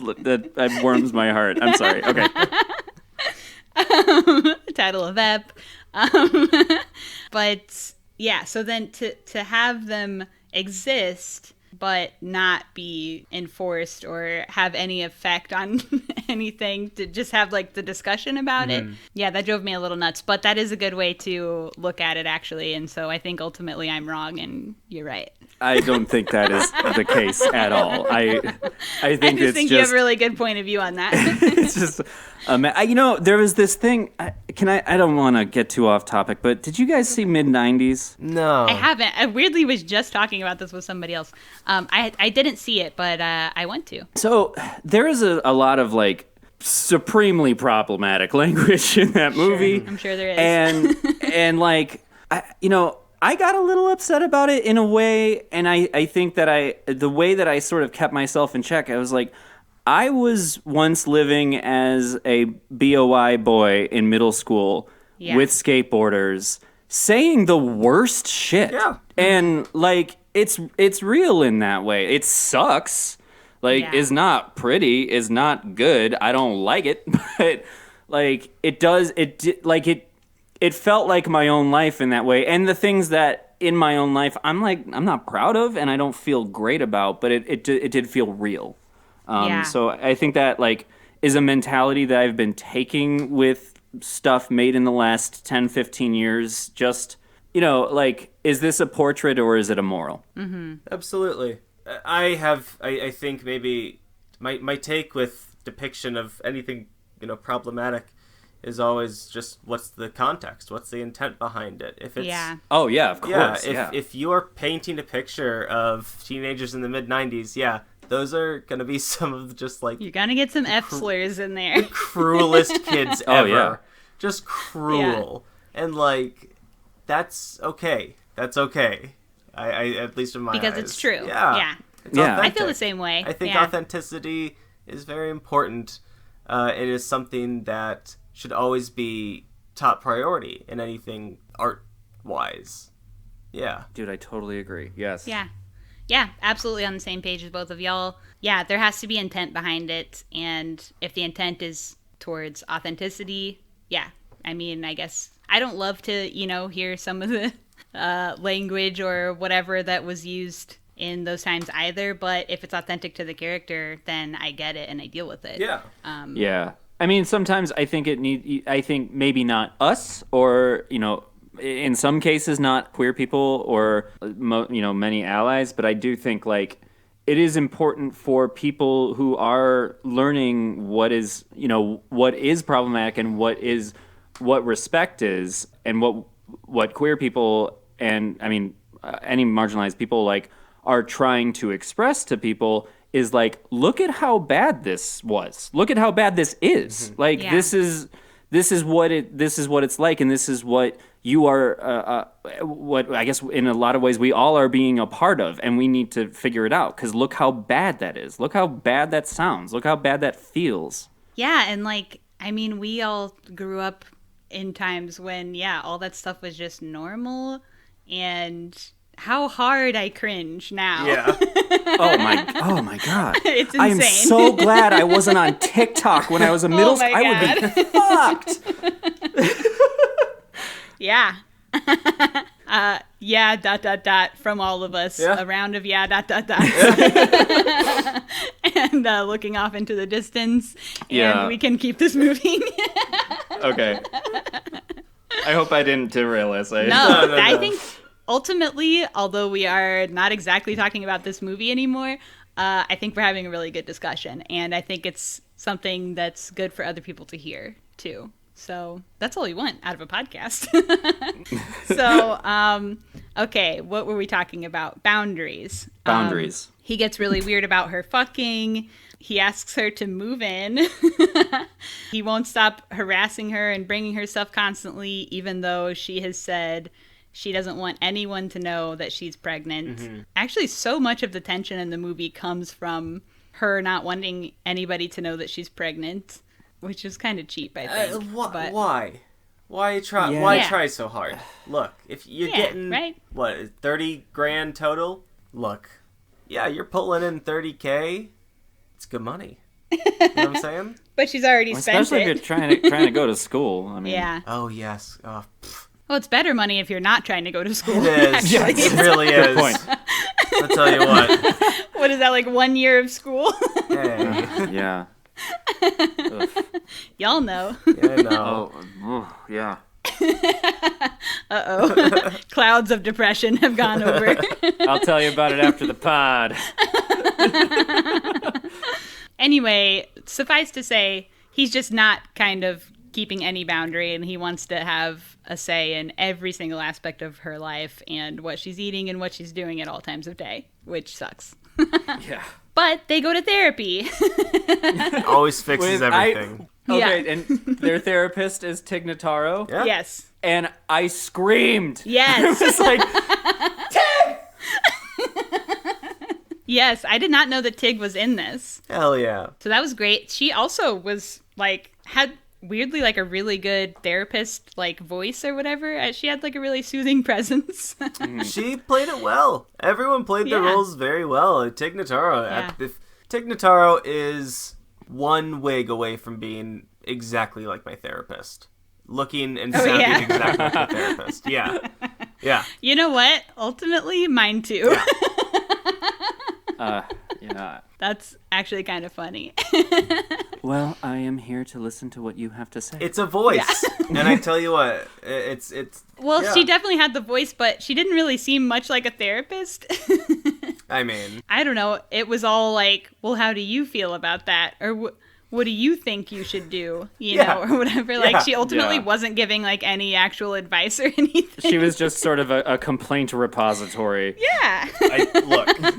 Speaker 1: that?
Speaker 3: That warms my heart. I'm sorry. Okay.
Speaker 1: Title of ep. But yeah, so then to have them exist but not be enforced or have any effect on anything, to just have like the discussion about it. Yeah, that drove me a little nuts, but that is a good way to look at it actually, and so I think ultimately I'm wrong and you're right.
Speaker 3: I don't think that is the case at all. I think it's just...
Speaker 1: you have a really good point of view on that.
Speaker 3: It's just... you know, there was this thing... I don't want to get too off topic, but did you guys see Mid-90s?
Speaker 2: No.
Speaker 1: I haven't. I weirdly was just talking about this with somebody else. I didn't see it, but I want to.
Speaker 3: So there is a lot of, like, supremely problematic language in that movie.
Speaker 1: I'm sure there is.
Speaker 3: And like, you know... I got a little upset about it in a way, and I think that the way that I sort of kept myself in check, I was like, I was once living as a BOI boy in middle school with skateboarders saying the worst shit. Yeah. And, like, it's real in that way. It sucks. Like, is not pretty, is not good. I don't like it, but, like, it felt like my own life in that way. And the things that in my own life I'm not proud of and I don't feel great about, but it did feel real. So I think that like is a mentality that I've been taking with stuff made in the last 10, 15 years. Just, you know, like, is this a portrait or is it a moral?
Speaker 1: Mm-hmm.
Speaker 2: Absolutely. I think maybe my take with depiction of anything, you know, problematic is always just what's the context, what's the intent behind it. If it's
Speaker 3: oh yeah, of course.
Speaker 2: If you are painting a picture of teenagers in the mid-90s, those are gonna be some of just like
Speaker 1: you're gonna get some F slurs in there.
Speaker 2: The cruelest kids ever.
Speaker 3: Oh yeah,
Speaker 2: just cruel, and like that's okay. That's okay. I at least in my
Speaker 1: because
Speaker 2: eyes.
Speaker 1: it's true.
Speaker 2: Yeah.
Speaker 1: I feel the same way.
Speaker 2: I think authenticity is very important. It is something that should always be top priority in anything art-wise. Yeah.
Speaker 3: Dude, I totally agree. Yes.
Speaker 1: Yeah. Yeah, absolutely on the same page as both of y'all. Yeah, there has to be intent behind it, and if the intent is towards authenticity. Yeah, I mean, I guess I don't love to, hear some of the language or whatever that was used in those times either, but if it's authentic to the character, then I get it and I deal with it.
Speaker 2: Yeah.
Speaker 3: Yeah. I mean, sometimes I think I think maybe not us, or, in some cases not queer people or, many allies, but I do think, like, it is important for people who are learning what is problematic and what respect is, and what queer people and, I mean, any marginalized people, like, are trying to express to people is, like, look at how bad this was. Look at how bad this is. Mm-hmm. Like, this is what it's like, and this is what you are, what I guess in a lot of ways we all are being a part of, and we need to figure it out, because look how bad that is. Look how bad that sounds. Look how bad that feels.
Speaker 1: Yeah, and, like, I mean, we all grew up in times when, all that stuff was just normal, and how hard I cringe now.
Speaker 2: Yeah.
Speaker 3: Oh my God.
Speaker 1: It's insane.
Speaker 3: I am so glad I wasn't on TikTok when I was a middle school. I would be fucked.
Speaker 1: Yeah. From all of us.
Speaker 2: Yeah.
Speaker 1: A round of and looking off into the distance. And we can keep this moving.
Speaker 3: Okay. I hope I didn't derail us.
Speaker 1: No, I think ultimately, although we are not exactly talking about this movie anymore, I think we're having a really good discussion. And I think it's something that's good for other people to hear, too. So that's all you want out of a podcast. So, okay, what were we talking about? Boundaries.
Speaker 3: Boundaries.
Speaker 1: He gets really weird about her fucking. He asks her to move in. He won't stop harassing her and bringing her stuff constantly, even though she has said she doesn't want anyone to know that she's pregnant. Mm-hmm. Actually, so much of the tension in the movie comes from her not wanting anybody to know that she's pregnant. Which is kind of cheap, I think.
Speaker 2: Why? Why try so hard? Look, if you're getting,
Speaker 1: right?
Speaker 2: what, 30 grand total? Look, you're pulling in 30K. It's good money. You know what I'm saying?
Speaker 1: But she's already spent
Speaker 3: especially
Speaker 1: it.
Speaker 3: if you're trying to go to school. I mean,
Speaker 1: yeah.
Speaker 2: Oh, yes. Oh,
Speaker 1: well, it's better money if you're not trying to go to school.
Speaker 2: It is. It really is.
Speaker 3: Good point.
Speaker 2: I'll tell you what.
Speaker 1: What is that, like 1 year of school?
Speaker 2: Hey.
Speaker 3: Yeah.
Speaker 1: Y'all know.
Speaker 2: Yeah, I know.
Speaker 3: Oh, yeah.
Speaker 1: Uh-oh. Clouds of depression have gone over.
Speaker 3: I'll tell you about it after the pod.
Speaker 1: Anyway, suffice to say, he's just not kind of keeping any boundary, and he wants to have a say in every single aspect of her life and what she's eating and what she's doing at all times of day, which sucks.
Speaker 3: Yeah.
Speaker 1: But they go to therapy.
Speaker 2: Always fixes everything.
Speaker 3: Okay, and their therapist is Tig Notaro.
Speaker 2: Yeah.
Speaker 1: Yes.
Speaker 3: And I screamed.
Speaker 1: Yes.
Speaker 3: It was like, Tig!
Speaker 1: Yes, I did not know that Tig was in this.
Speaker 2: Hell yeah.
Speaker 1: So that was great. She also was, like, had weirdly, like, a really good therapist, like, voice or whatever. She had, like, a really soothing presence.
Speaker 2: She played it well. Everyone played their roles very well. Tig Notaro.
Speaker 1: Yeah.
Speaker 2: Tig Notaro is one wig away from being exactly like my therapist. Looking and sounding exactly like my therapist. Yeah. Yeah.
Speaker 1: You know what? Ultimately, mine too.
Speaker 3: Yeah.
Speaker 1: That's actually kind of funny.
Speaker 3: Well, I am here to listen to what you have to say.
Speaker 2: It's a voice. And I tell you what, it's
Speaker 1: Well, she definitely had the voice, but she didn't really seem much like a therapist.
Speaker 2: I mean,
Speaker 1: I don't know. It was all like, well, how do you feel about that? Or what do you think you should do? You know, or whatever. Like, she ultimately wasn't giving, like, any actual advice or anything.
Speaker 3: She was just sort of a complaint repository.
Speaker 1: Yeah.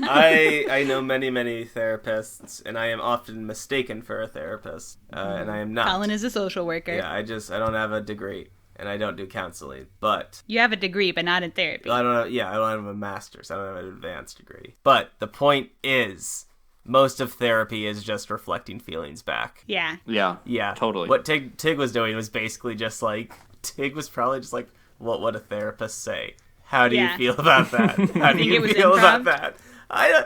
Speaker 2: I know many, many therapists, and I am often mistaken for a therapist, and I am not.
Speaker 1: Colin is a social worker.
Speaker 2: Yeah, I don't have a degree, and I don't do counseling, but...
Speaker 1: You have a degree, but not in therapy.
Speaker 2: I don't have a master's. I don't have an advanced degree. But the point is... most of therapy is just reflecting feelings back.
Speaker 1: Yeah.
Speaker 3: Yeah.
Speaker 2: Yeah.
Speaker 3: Totally.
Speaker 2: What Tig was doing was basically just like, Tig was probably just like, what would a therapist say? How do you feel about that? How do you feel about that? I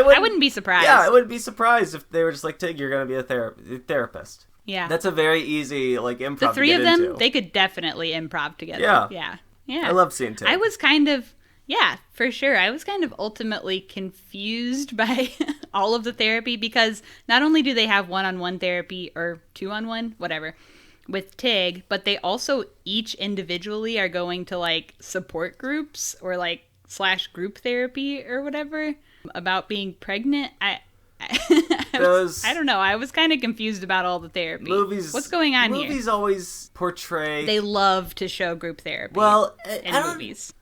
Speaker 1: wouldn't be surprised.
Speaker 2: Yeah, I wouldn't be surprised if they were just like, Tig, you're going to be a therapist.
Speaker 1: Yeah.
Speaker 2: That's a very easy improv.
Speaker 1: The three
Speaker 2: to
Speaker 1: of
Speaker 2: get
Speaker 1: them,
Speaker 2: into.
Speaker 1: they could definitely improv together.
Speaker 2: Yeah.
Speaker 1: Yeah.
Speaker 2: I love seeing Tig.
Speaker 1: I was kind of, for sure. I was kind of ultimately confused by all of the therapy because not only do they have one-on-one therapy or two-on-one, whatever, with Tig, but they also each individually are going to support groups or / group therapy or whatever about being pregnant. I don't know. I was kind of confused about all the therapy. What's going on here?
Speaker 2: Movies always portray...
Speaker 1: They love to show group therapy in movies.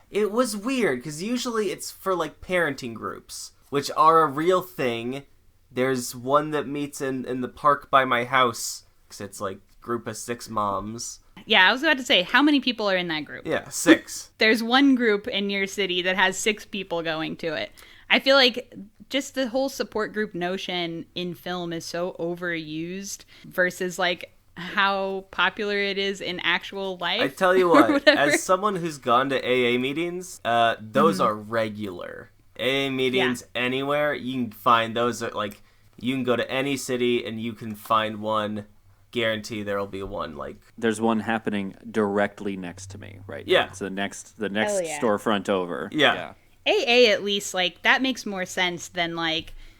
Speaker 2: It was weird, because usually it's for, parenting groups, which are a real thing. There's one that meets in the park by my house, because it's, group of 6 moms.
Speaker 1: Yeah, I was about to say, how many people are in that group?
Speaker 2: Yeah, 6.
Speaker 1: There's one group in your city that has 6 people going to it. I feel like just the whole support group notion in film is so overused versus how popular it is in actual life.
Speaker 2: I tell you what, as someone who's gone to AA meetings, those are regular. AA meetings anywhere, you can find those you can go to any city and you can find one. Guarantee there'll be one
Speaker 3: There's one happening directly next to me right now.
Speaker 2: Yeah.
Speaker 3: It's the next storefront over.
Speaker 2: Yeah.
Speaker 1: AA at least that makes more sense than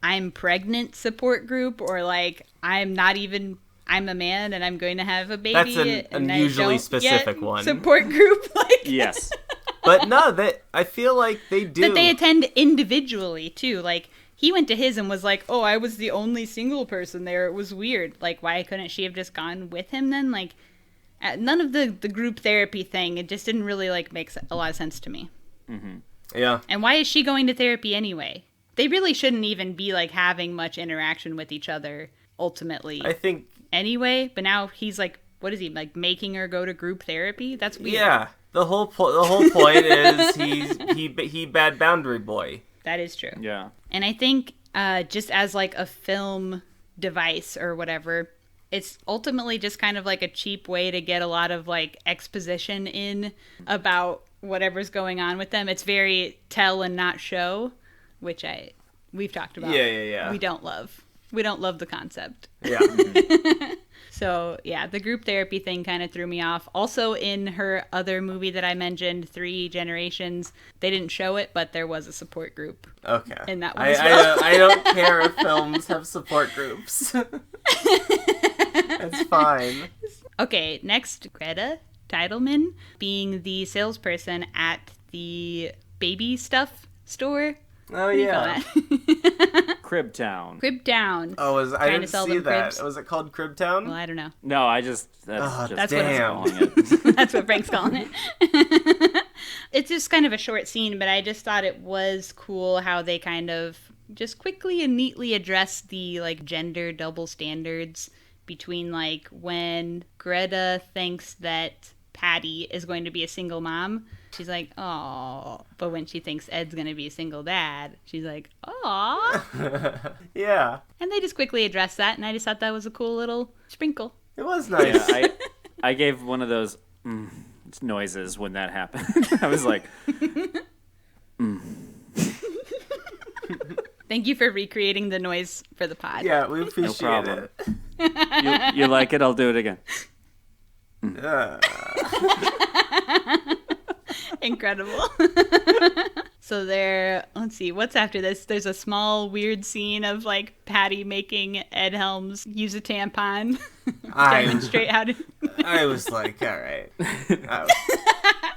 Speaker 1: I'm pregnant support group or I'm a man and I'm going to have a baby.
Speaker 2: That's an unusually specific one.
Speaker 1: Support group
Speaker 3: Yes.
Speaker 2: But no, I feel like they do.
Speaker 1: That they attend individually too. He went to his and was like, "Oh, I was the only single person there. It was weird. Why couldn't she have just gone with him then?" None of the group therapy thing. It just didn't really make a lot of sense to me.
Speaker 3: Mm-hmm.
Speaker 2: Yeah.
Speaker 1: And why is she going to therapy anyway? They really shouldn't even be having much interaction with each other ultimately.
Speaker 2: I think
Speaker 1: anyway. But now he's what is he making her go to group therapy? That's weird.
Speaker 2: Yeah. The whole point is he bad boundary boy.
Speaker 1: That is true.
Speaker 3: Yeah.
Speaker 1: And I think just as a film device or whatever, it's ultimately just kind of a cheap way to get a lot of exposition in about whatever's going on with them. It's very tell and not show, which we've talked about.
Speaker 2: Yeah.
Speaker 1: We don't love. We don't love the concept.
Speaker 2: Yeah.
Speaker 1: So, yeah, the group therapy thing kind of threw me off. Also, in her other movie that I mentioned, 3 Generations, they didn't show it, but there was a support group.
Speaker 2: Okay.
Speaker 1: In that one as well.
Speaker 2: I don't care if films have support groups. That's fine.
Speaker 1: Okay, next, Greta Teidelman being the salesperson at the baby stuff store.
Speaker 2: Oh, yeah.
Speaker 3: Crib Town.
Speaker 1: Crib Town.
Speaker 2: Oh, I didn't see that.
Speaker 1: Cribs.
Speaker 2: Was it called Crib Town?
Speaker 1: Well, I don't know.
Speaker 3: No, that's
Speaker 1: That's
Speaker 2: damn.
Speaker 3: what I'm calling it.
Speaker 1: That's what Frank's calling it. It's just kind of a short scene, but I just thought it was cool how they kind of just quickly and neatly address the gender double standards between when Greta thinks that Patty is going to be a single mom, she's like, "Oh," but when she thinks Ed's going to be a single dad, she's like, "Aw."
Speaker 2: Yeah.
Speaker 1: And they just quickly addressed that, and I just thought that was a cool little sprinkle.
Speaker 2: It was nice.
Speaker 3: Yeah, I gave one of those noises when that happened. I was like,
Speaker 1: Thank you for recreating the noise for the pod.
Speaker 2: Yeah, we appreciate
Speaker 3: problem.
Speaker 2: it.
Speaker 3: you like it? I'll do it again.
Speaker 1: Incredible. So let's see, what's after this? There's a small weird scene of Patty making Ed Helms use a tampon. Demonstrate how to.
Speaker 2: I was like, all right.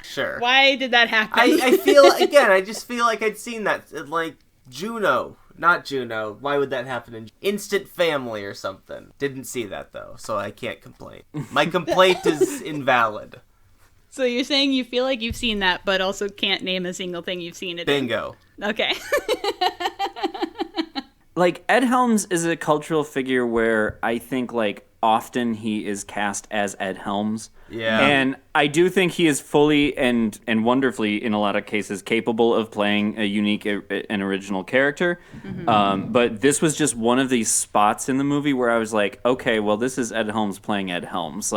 Speaker 2: Sure.
Speaker 1: Why did that happen?
Speaker 2: I just feel like I'd seen that in Juno. Not Juno. Why would that happen in Instant Family or something? Didn't see that though, so I can't complain. My complaint is invalid.
Speaker 1: So you're saying you feel like you've seen that, but also can't name a single thing you've seen it
Speaker 2: Bingo.
Speaker 1: in. Okay.
Speaker 3: Ed Helms is a cultural figure where I think often he is cast as Ed Helms.
Speaker 2: Yeah.
Speaker 3: And I do think he is fully and wonderfully, in a lot of cases, capable of playing a unique and original character. Mm-hmm. But this was just one of these spots in the movie where I was like, okay, well, this is Ed Helms playing Ed Helms.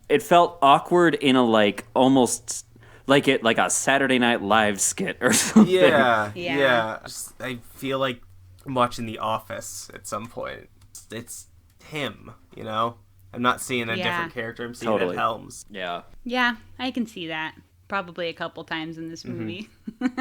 Speaker 3: It felt awkward in a almost like a Saturday Night Live skit or something.
Speaker 2: Yeah. I feel like I'm watching The Office at some point. It's him, I'm not seeing a different character. I'm seeing Ed Helms.
Speaker 3: Yeah.
Speaker 1: Yeah, I can see that. Probably a couple times in this movie.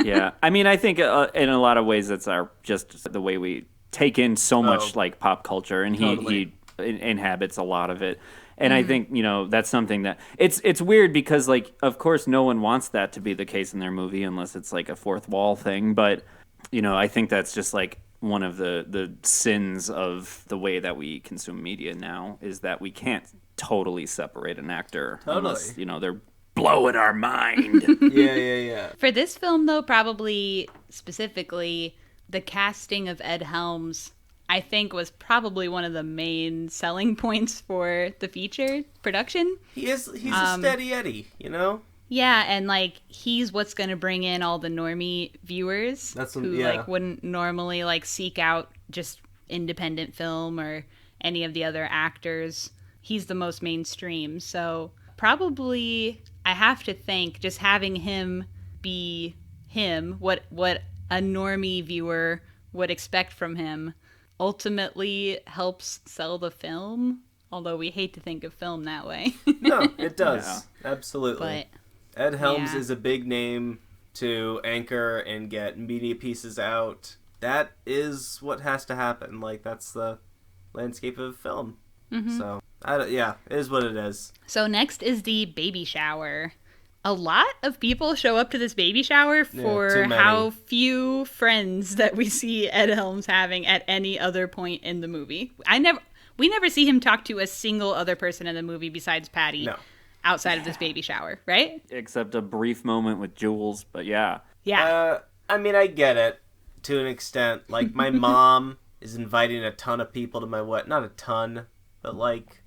Speaker 3: Yeah. I mean, I think in a lot of ways that's just the way we take in so much like pop culture, and he inhabits a lot of it. And I think, that's something that it's weird because, like, of course no one wants that to be the case in their movie unless it's like a fourth wall thing. But, I think that's just like one of the sins of the way that we consume media now is that we can't totally separate an actor unless, they're blowing our mind.
Speaker 2: Yeah.
Speaker 1: For this film, though, probably specifically, the casting of Ed Helms, I think, was probably one of the main selling points for the feature production.
Speaker 2: He's a steady Eddie,
Speaker 1: Yeah, and like he's what's going to bring in all the normie viewers like wouldn't normally like seek out just independent film or any of the other actors. He's the most mainstream, so probably I have to think just having him be him, what a normie viewer would expect from him, ultimately helps sell the film. Although we hate to think of film that way.
Speaker 2: No, it does. Yeah. Absolutely.
Speaker 1: But,
Speaker 2: Ed Helms is a big name to anchor and get media pieces out. That is what has to happen. Like, that's the landscape of film. Mm-hmm. So, it is what it is.
Speaker 1: So next is the baby shower. A lot of people show up to this baby shower for how few friends that we see Ed Helms having at any other point in the movie. We never see him talk to a single other person in the movie besides Patty outside of this baby shower, right?
Speaker 3: Except a brief moment with Jules, but yeah.
Speaker 1: Yeah.
Speaker 2: I mean, I get it to an extent. Like, my mom is inviting a ton of people to my wedding. Not a ton, but like,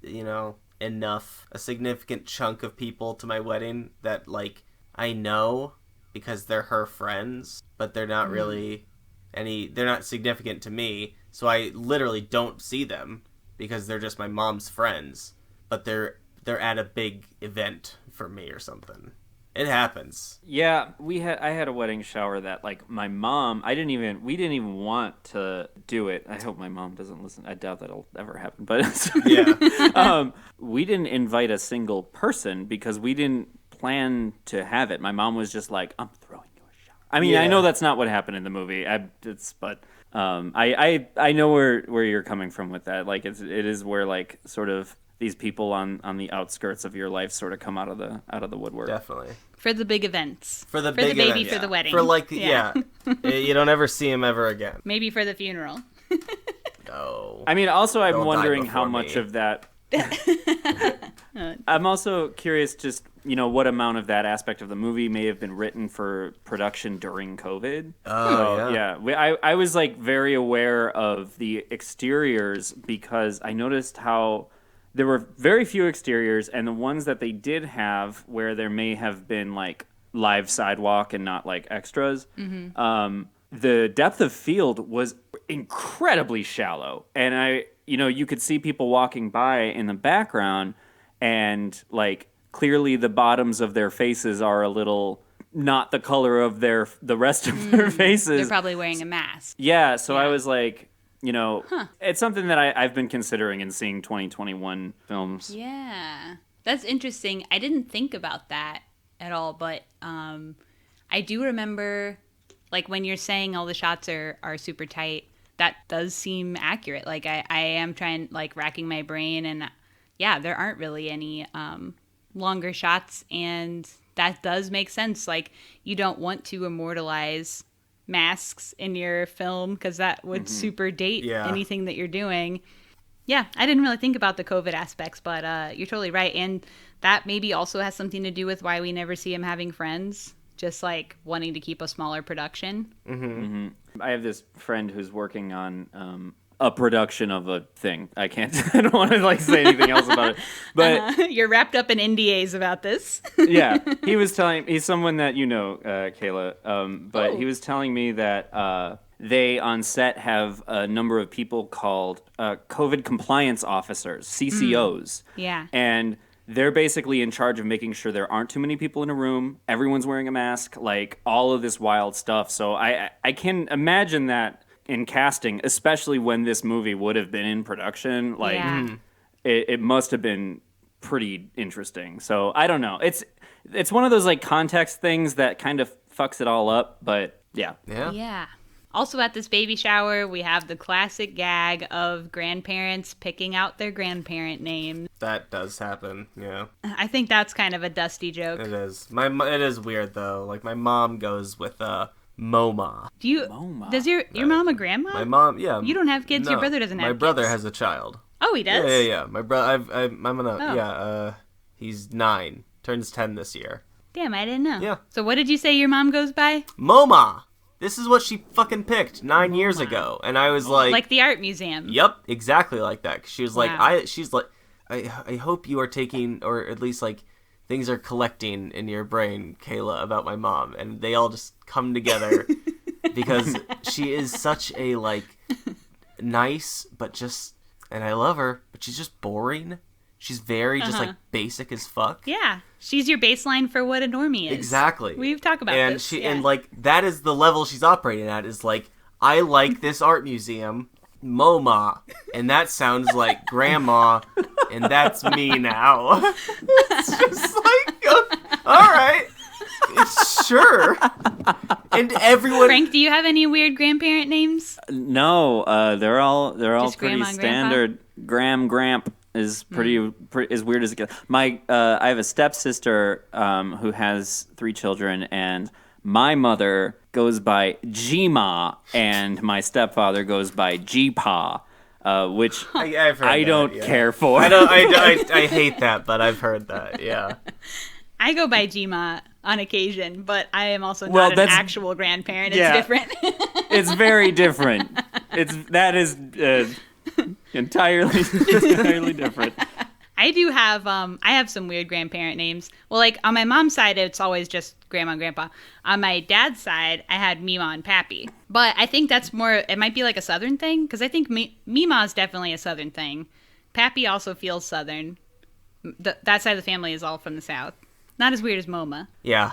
Speaker 2: enough, a significant chunk of people to my wedding that, like, I know because they're her friends, but they're not really they're not significant to me, so I literally don't see them because they're just my mom's friends, but they're at a big event for me or something. It happens.
Speaker 3: Yeah, I had a wedding shower that, like, my mom, we didn't even want to do it. I hope my mom doesn't listen. I doubt that'll ever happen. But we didn't invite a single person because we didn't plan to have it. My mom was just like, I'm throwing you a shower. I mean, I know that's not what happened in the movie. I know where you're coming from with that. Like, it is where, like, sort of these people on the outskirts of your life sort of come out of the woodwork.
Speaker 2: Definitely.
Speaker 1: For the big events.
Speaker 2: For the
Speaker 1: big baby,
Speaker 2: event,
Speaker 1: for the wedding.
Speaker 2: For like, you don't ever see him ever again.
Speaker 1: Maybe for the funeral.
Speaker 2: No.
Speaker 3: I mean, also I'm wondering how much of that... I'm also curious just, what amount of that aspect of the movie may have been written for production during COVID. I was, like, very aware of the exteriors because I noticed how there were very few exteriors, and the ones that they did have where there may have been, like, live sidewalk and not, like, extras, the depth of field was incredibly shallow. And you could see people walking by in the background, and, like, clearly the bottoms of their faces are a little not the color of the rest of their faces.
Speaker 1: They're probably wearing a mask.
Speaker 3: Yeah, so I was like, it's something that I've been considering in seeing 2021 films.
Speaker 1: Yeah, that's interesting. I didn't think about that at all, but I do remember, like, when you're saying all the shots are super tight, that does seem accurate. Like, I am trying, like, racking my brain, and there aren't really any longer shots, and that does make sense. Like, you don't want to immortalize masks in your film because that would super date anything that you're doing. I didn't really think about the COVID aspects, but you're totally right. And that maybe also has something to do with why we never see him having friends, just like wanting to keep a smaller production.
Speaker 3: I have this friend who's working on a production of a thing. I don't want to, like, say anything else about it. But
Speaker 1: you're wrapped up in NDAs about this.
Speaker 3: Yeah, he's someone that Kayla. But he was telling me that they on set have a number of people called COVID compliance officers, CCOs.
Speaker 1: Yeah,
Speaker 3: and they're basically in charge of making sure there aren't too many people in a room, everyone's wearing a mask, like, all of this wild stuff. So I can imagine that in casting, especially when this movie would have been in production, like, it must have been pretty interesting. So I don't know. It's one of those like context things that kind of fucks it all up, but yeah.
Speaker 1: Yeah. Also at this baby shower, we have the classic gag of grandparents picking out their grandparent name.
Speaker 2: That does happen, yeah.
Speaker 1: I think that's kind of a Dusty joke.
Speaker 2: It is. It is weird, though. Like, my mom goes with MoMA.
Speaker 1: Does your mom a grandma?
Speaker 2: My mom, yeah.
Speaker 1: You don't have kids?
Speaker 2: No,
Speaker 1: your brother doesn't have kids?
Speaker 2: My brother has a child.
Speaker 1: Oh, he does?
Speaker 2: Yeah. My brother, he's 9. Turns 10 this year.
Speaker 1: Damn, I didn't know.
Speaker 2: Yeah.
Speaker 1: So what did you say your mom goes by?
Speaker 2: MoMA! This is what she fucking picked 9 years ago. And I was like...
Speaker 1: the art museum.
Speaker 2: Yep, exactly like that. She was
Speaker 1: Wow.
Speaker 2: I hope you are taking, or at least, like, things are collecting in your brain, Kayla, about my mom. And they all just come together because she is such a, like, nice, but just... And I love her, but she's just boring. She's very just, like, basic as fuck.
Speaker 1: Yeah. She's your baseline for what a normie is.
Speaker 2: Exactly.
Speaker 1: We've talked about
Speaker 2: and
Speaker 1: this.
Speaker 2: And like that is the level she's operating at, is like, I like this art museum, MoMA, and that sounds like grandma, and that's me now. It's just like, all right, sure. And everyone.
Speaker 1: Frank, do you have any weird grandparent names?
Speaker 3: No, they're all
Speaker 1: Just
Speaker 3: pretty
Speaker 1: grandma and grandpa?
Speaker 3: standard. Gramp is pretty as weird as it gets. I have a stepsister who has 3 children, and my mother goes by G-Ma, and my stepfather goes by G-Pa, which I don't care for.
Speaker 2: I hate that, but I've heard that. Yeah.
Speaker 1: I go by G-Ma on occasion, but I am also not an actual grandparent. It's different.
Speaker 3: It's very different. That is entirely different.
Speaker 1: I do have I have some weird grandparent names. Well, like on my mom's side, it's always just grandma and grandpa. On my dad's side, I had Mima and Pappy. But I think that's more, it might be like a Southern thing, because I think Mima is definitely a Southern thing. Pappy also feels Southern. That side of the family is all from the South. Not as weird as MoMA.
Speaker 2: Yeah.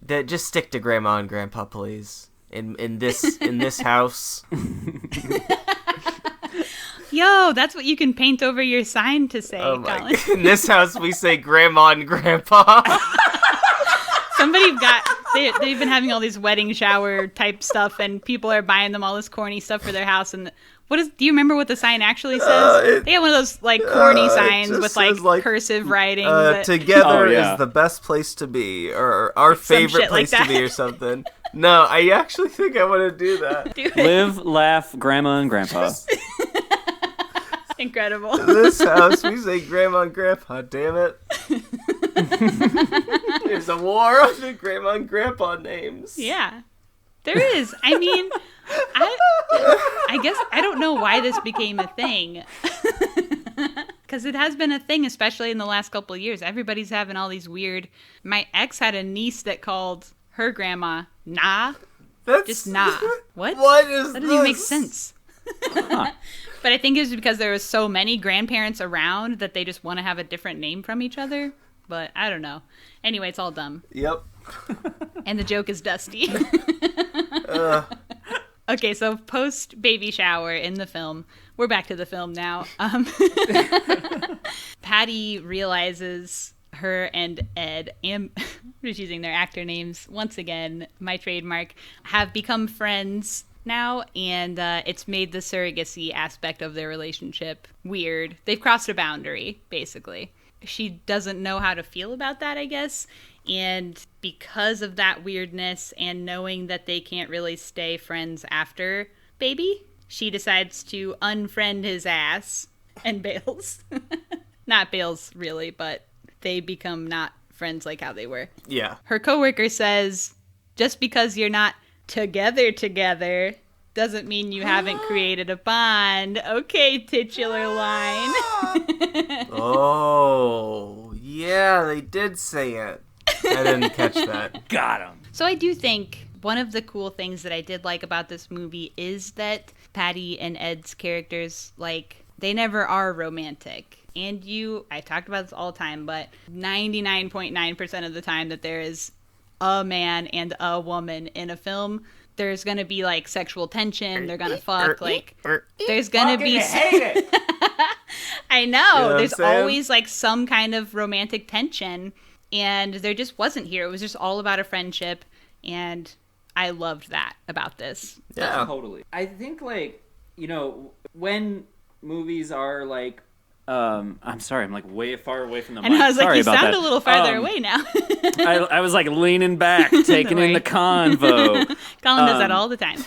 Speaker 2: Just stick to grandma and grandpa, please. In this house.
Speaker 1: Yo, that's what you can paint over your sign to say, Colin.
Speaker 2: In this house, we say grandma and grandpa.
Speaker 1: They've been having all these wedding shower type stuff, and people are buying them all this corny stuff for their house. And do you remember what the sign actually says? They have one of those like corny signs with like cursive writing.
Speaker 2: Together is the best place to be, or our favorite place to be, or something. No, I actually think I want to do that.
Speaker 3: Live, laugh, grandma and grandpa.
Speaker 1: Incredible.
Speaker 2: In this house, we say grandma and grandpa, damn it. There's a war on the grandma and grandpa names.
Speaker 1: Yeah, there is. I mean, I guess I don't know why this became a thing. Because it has been a thing, especially in the last couple of years. Everybody's having all these weird... My ex had a niece that called her grandma Nah. Just Nah. What?
Speaker 2: What is
Speaker 1: that? Doesn't even make sense. But I think it was because there was so many grandparents around that they just want to have a different name from each other. But I don't know. Anyway, it's all dumb.
Speaker 2: Yep.
Speaker 1: And the joke is Dusty. Okay, so post baby shower in the film, we're back to the film now. Patty realizes her and Ed, I'm just using their actor names once again, my trademark, have become friends now, and it's made the surrogacy aspect of their relationship weird. They've crossed a boundary, basically. She doesn't know how to feel about that, I guess. And because of that weirdness and knowing that they can't really stay friends after baby, she decides to unfriend his ass and bails. Not bails, really, but they become not friends like how they were.
Speaker 2: Yeah.
Speaker 1: Her coworker says, just because you're not together doesn't mean you haven't created a bond. Okay, titular line.
Speaker 2: Oh, yeah, they did say it. I didn't catch that.
Speaker 3: Got him.
Speaker 1: So I do think one of the cool things that I did like about this movie is that Patty and Ed's characters, like, they never are romantic. And I talked about this all the time, but 99.9% of the time that there is a man and a woman in a film, there's going to be, like, sexual tension. They're going to fuck. Like, there's going to be... I know.
Speaker 2: You know
Speaker 1: There's
Speaker 2: what I'm saying?
Speaker 1: always like some kind of romantic tension, and there just wasn't here. It was just all about a friendship, and I loved that about this.
Speaker 2: Yeah.
Speaker 3: Totally. I think, like, you know, when movies are like, I'm sorry, I'm like way far away from the mic.
Speaker 1: And I was like,
Speaker 3: Sorry
Speaker 1: you
Speaker 3: about
Speaker 1: sound
Speaker 3: that.
Speaker 1: a little farther away now.
Speaker 3: I was like leaning back, taking in the convo.
Speaker 1: Colin does that all the time.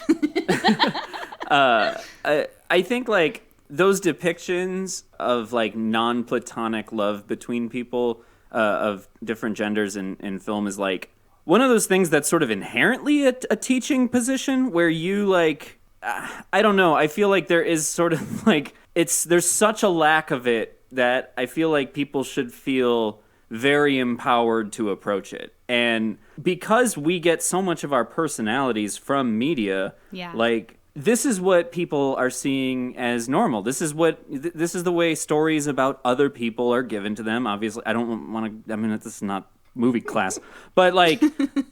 Speaker 3: I think, like, those depictions of, like, non-platonic love between people of different genders in film is, like, one of those things that's sort of inherently a teaching position where you, like, I don't know. I feel like there is sort of, like, there's such a lack of it that I feel like people should feel very empowered to approach it. And because we get so much of our personalities from media,
Speaker 1: Yeah.
Speaker 3: like, this is what people are seeing as normal. This is the way stories about other people are given to them. Obviously, I don't want to, I mean, this is not movie class, but, like,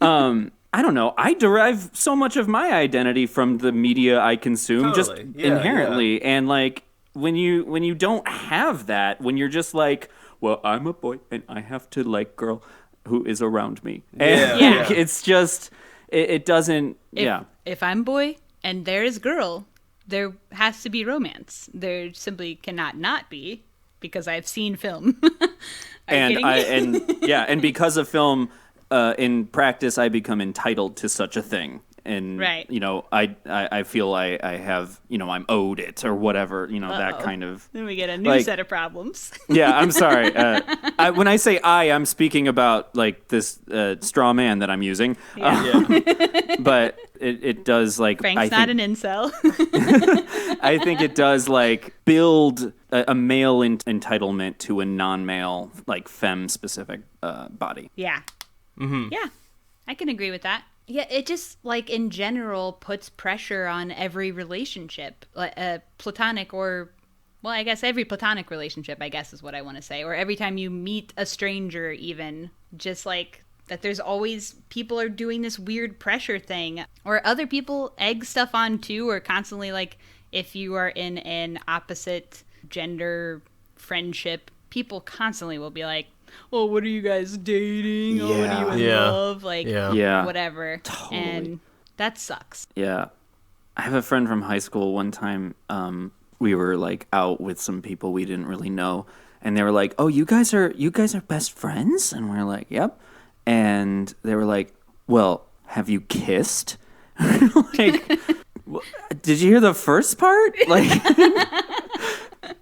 Speaker 3: I don't know. I derive so much of my identity from the media I consume, just inherently. Yeah. And, like, when you don't have that, when you're just like, well, I'm a boy and I have to like girl who is around me. And
Speaker 1: Yeah.
Speaker 3: it's just, it doesn't,
Speaker 1: If I'm boy and there is girl, there has to be romance. There simply cannot not be, because I've seen film.
Speaker 3: And because of film, in practice, I become entitled to such a thing. And,
Speaker 1: right.
Speaker 3: you know, I feel I have, you know, I'm owed it or whatever, you know, that kind of.
Speaker 1: Then we get a new set of problems.
Speaker 3: Yeah, I'm sorry. When I say I'm speaking about, like, this straw man that I'm using. But it does, like.
Speaker 1: Frank's not an incel.
Speaker 3: I think it does, like, build a male entitlement to a non-male, like, femme-specific body.
Speaker 1: Yeah.
Speaker 2: Mm-hmm.
Speaker 1: Yeah, I can agree with that. Yeah, it just, like, in general, puts pressure on every relationship, platonic or, well, I guess every platonic relationship, I guess is what I want to say, or every time you meet a stranger even, just, like, that there's always, people are doing this weird pressure thing, or other people egg stuff on, too, or constantly, like, if you are in an opposite gender friendship, people constantly will be like, oh, what are you guys dating? Oh, what are you in love? Like, whatever.
Speaker 3: Totally.
Speaker 1: And that sucks.
Speaker 3: Yeah. I have a friend from high school. One time we were, like, out with some people we didn't really know. And they were like, oh, you guys are best friends? And we were like, yep. And they were like, well, have you kissed? Like, did you hear the first part? Like...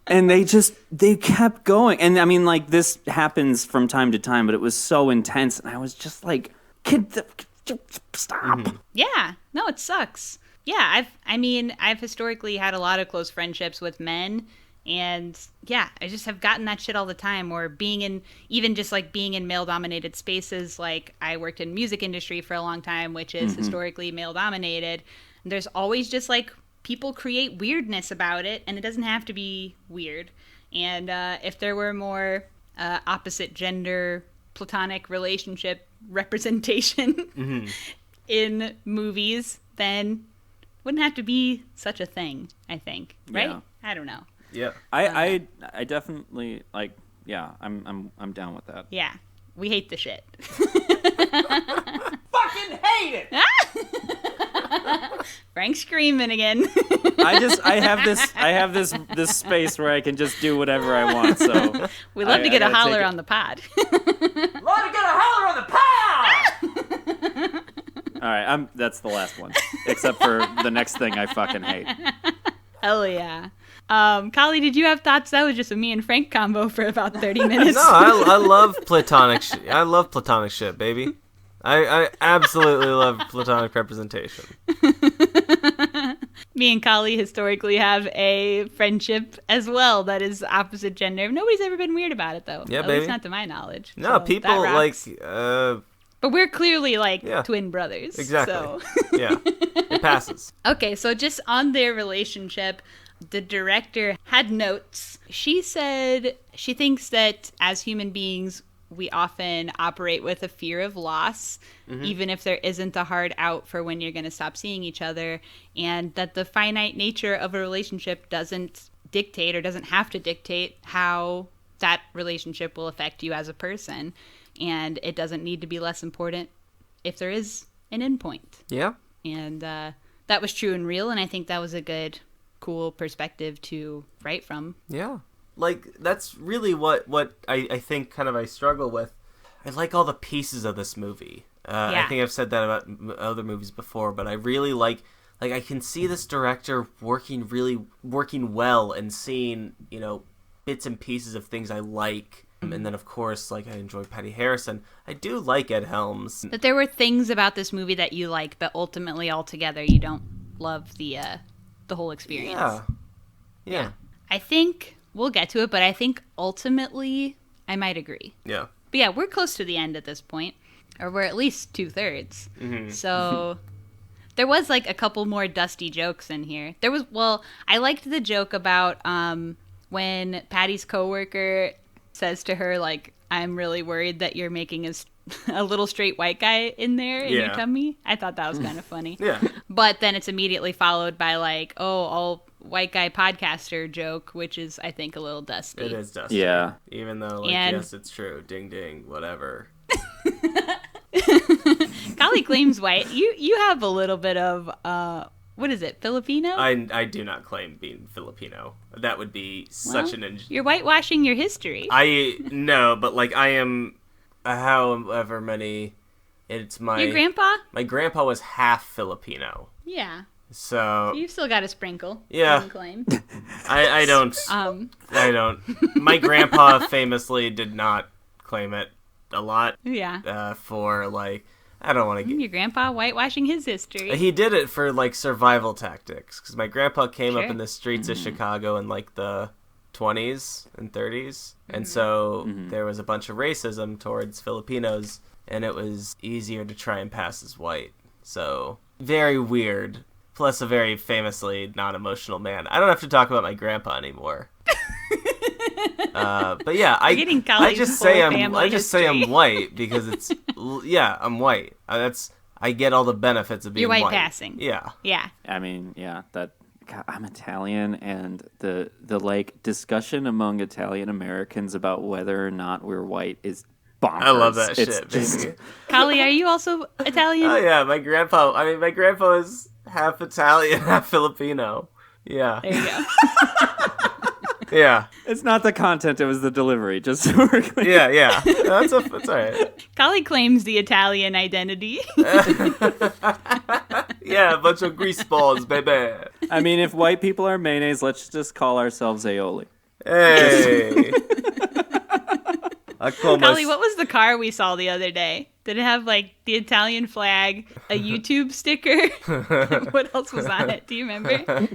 Speaker 3: And they kept going. And I mean, like, this happens from time to time, but it was so intense. And I was just like, stop. Mm-hmm.
Speaker 1: Yeah. No, it sucks. Yeah. I've historically had a lot of close friendships with men. And yeah, I just have gotten that shit all the time. Or being in male dominated spaces. Like, I worked in music industry for a long time, which is historically male dominated. And there's always just, like, people create weirdness about it, and it doesn't have to be weird. And if there were more opposite gender platonic relationship representation in movies, then wouldn't have to be such a thing, I think. Right?
Speaker 3: Yeah.
Speaker 1: I don't know.
Speaker 2: Yeah.
Speaker 3: I definitely, like, yeah, I'm down with that.
Speaker 1: Yeah. We hate the shit.
Speaker 3: Fucking hate it!
Speaker 1: Frank's screaming again.
Speaker 3: I have this space where I can just do whatever I want. So
Speaker 1: we love to get a holler on the pod.
Speaker 3: Love to get a holler on the pod. All right, that's the last one, except for the next thing I fucking hate.
Speaker 1: Hell yeah. Kali, did you have thoughts? That was just a me and Frank combo for about 30 minutes.
Speaker 2: No, I love platonic shit. I love platonic shit, baby. I absolutely love platonic representation.
Speaker 1: Me and Kali historically have a friendship as well that is opposite gender. Nobody's ever been weird about it, though.
Speaker 2: Yeah,
Speaker 1: At
Speaker 2: baby.
Speaker 1: least not to my knowledge.
Speaker 2: No,
Speaker 1: so
Speaker 2: people, like...
Speaker 1: But we're clearly, like, twin brothers.
Speaker 2: Exactly.
Speaker 1: So.
Speaker 2: Yeah, it passes.
Speaker 1: Okay, so just on their relationship, the director had notes. She said she thinks that as human beings, we often operate with a fear of loss, even if there isn't a hard out for when you're going to stop seeing each other, and that the finite nature of a relationship doesn't dictate or doesn't have to dictate how that relationship will affect you as a person. And it doesn't need to be less important if there is an endpoint.
Speaker 2: Yeah.
Speaker 1: And that was true and real, and I think that was a good, cool perspective to write from.
Speaker 2: Yeah. Like, that's really what I think kind of I struggle with. I like all the pieces of this movie. I think I've said that about other movies before, but I really like I can see this director working well and seeing, you know, bits and pieces of things I like. And then, of course, like, I enjoy Patty Harrison. I do like Ed Helms.
Speaker 1: But there were things about this movie that you like, but ultimately, altogether, you don't love the whole experience.
Speaker 2: Yeah.
Speaker 1: I think we'll get to it, but I think ultimately, I might agree.
Speaker 2: Yeah.
Speaker 1: But yeah, we're close to the end at this point, or we're at least 2/3. Mm-hmm. So there was like a couple more dusty jokes in here. I liked the joke about when Patty's coworker says to her, like, I'm really worried that you're making a little straight white guy in there in your tummy. I thought that was kind of funny.
Speaker 2: Yeah.
Speaker 1: But then it's immediately followed by, like, all white guy podcaster joke, which is, I think, a little dusty.
Speaker 2: It is dusty.
Speaker 3: Yeah.
Speaker 2: Even though, like, yes, it's true. Ding, ding, whatever.
Speaker 1: Golly claims white. You have a little bit of, what is it, Filipino?
Speaker 2: I do not claim being Filipino. That would be such
Speaker 1: You're whitewashing your history.
Speaker 2: No, but, like, I am, however many, it's my...
Speaker 1: Your grandpa?
Speaker 2: My grandpa was half Filipino.
Speaker 1: Yeah.
Speaker 2: So
Speaker 1: you've still got a sprinkle.
Speaker 2: Yeah.
Speaker 1: You can claim.
Speaker 2: I don't. I don't. My grandpa famously did not claim it a lot.
Speaker 1: Yeah.
Speaker 2: For, like, I don't want to get...
Speaker 1: Your grandpa whitewashing his history.
Speaker 2: He did it for, like, survival tactics. Because my grandpa came up in the streets of Chicago in, like, the 20s and 30s. And so there was a bunch of racism towards Filipinos. And it was easier to try and pass as white. So, very weird. Plus a very famously non-emotional man. I don't have to talk about my grandpa anymore. But yeah, I just say I'm white because it's I'm white. I get all the benefits of being white.
Speaker 1: You're white passing.
Speaker 2: Yeah.
Speaker 1: Yeah.
Speaker 3: I mean, I'm Italian, and the like discussion among Italian Americans about whether or not we're white is bonkers.
Speaker 2: I love that shit, baby.
Speaker 1: Kali, are you also Italian?
Speaker 2: Oh yeah, my grandpa is half Italian, half Filipino. Yeah.
Speaker 1: There you go.
Speaker 2: Yeah.
Speaker 3: It's not the content, it was the delivery, just so we're clear.
Speaker 2: Yeah. That's all right.
Speaker 1: Kali claims the Italian identity.
Speaker 2: Yeah, a bunch of grease balls, baby.
Speaker 3: I mean, if white people are mayonnaise, let's just call ourselves aioli.
Speaker 2: Hey.
Speaker 1: Kali, what was the car we saw the other day? Did it have, like, the Italian flag, a YouTube sticker? What else was on it? Do you remember?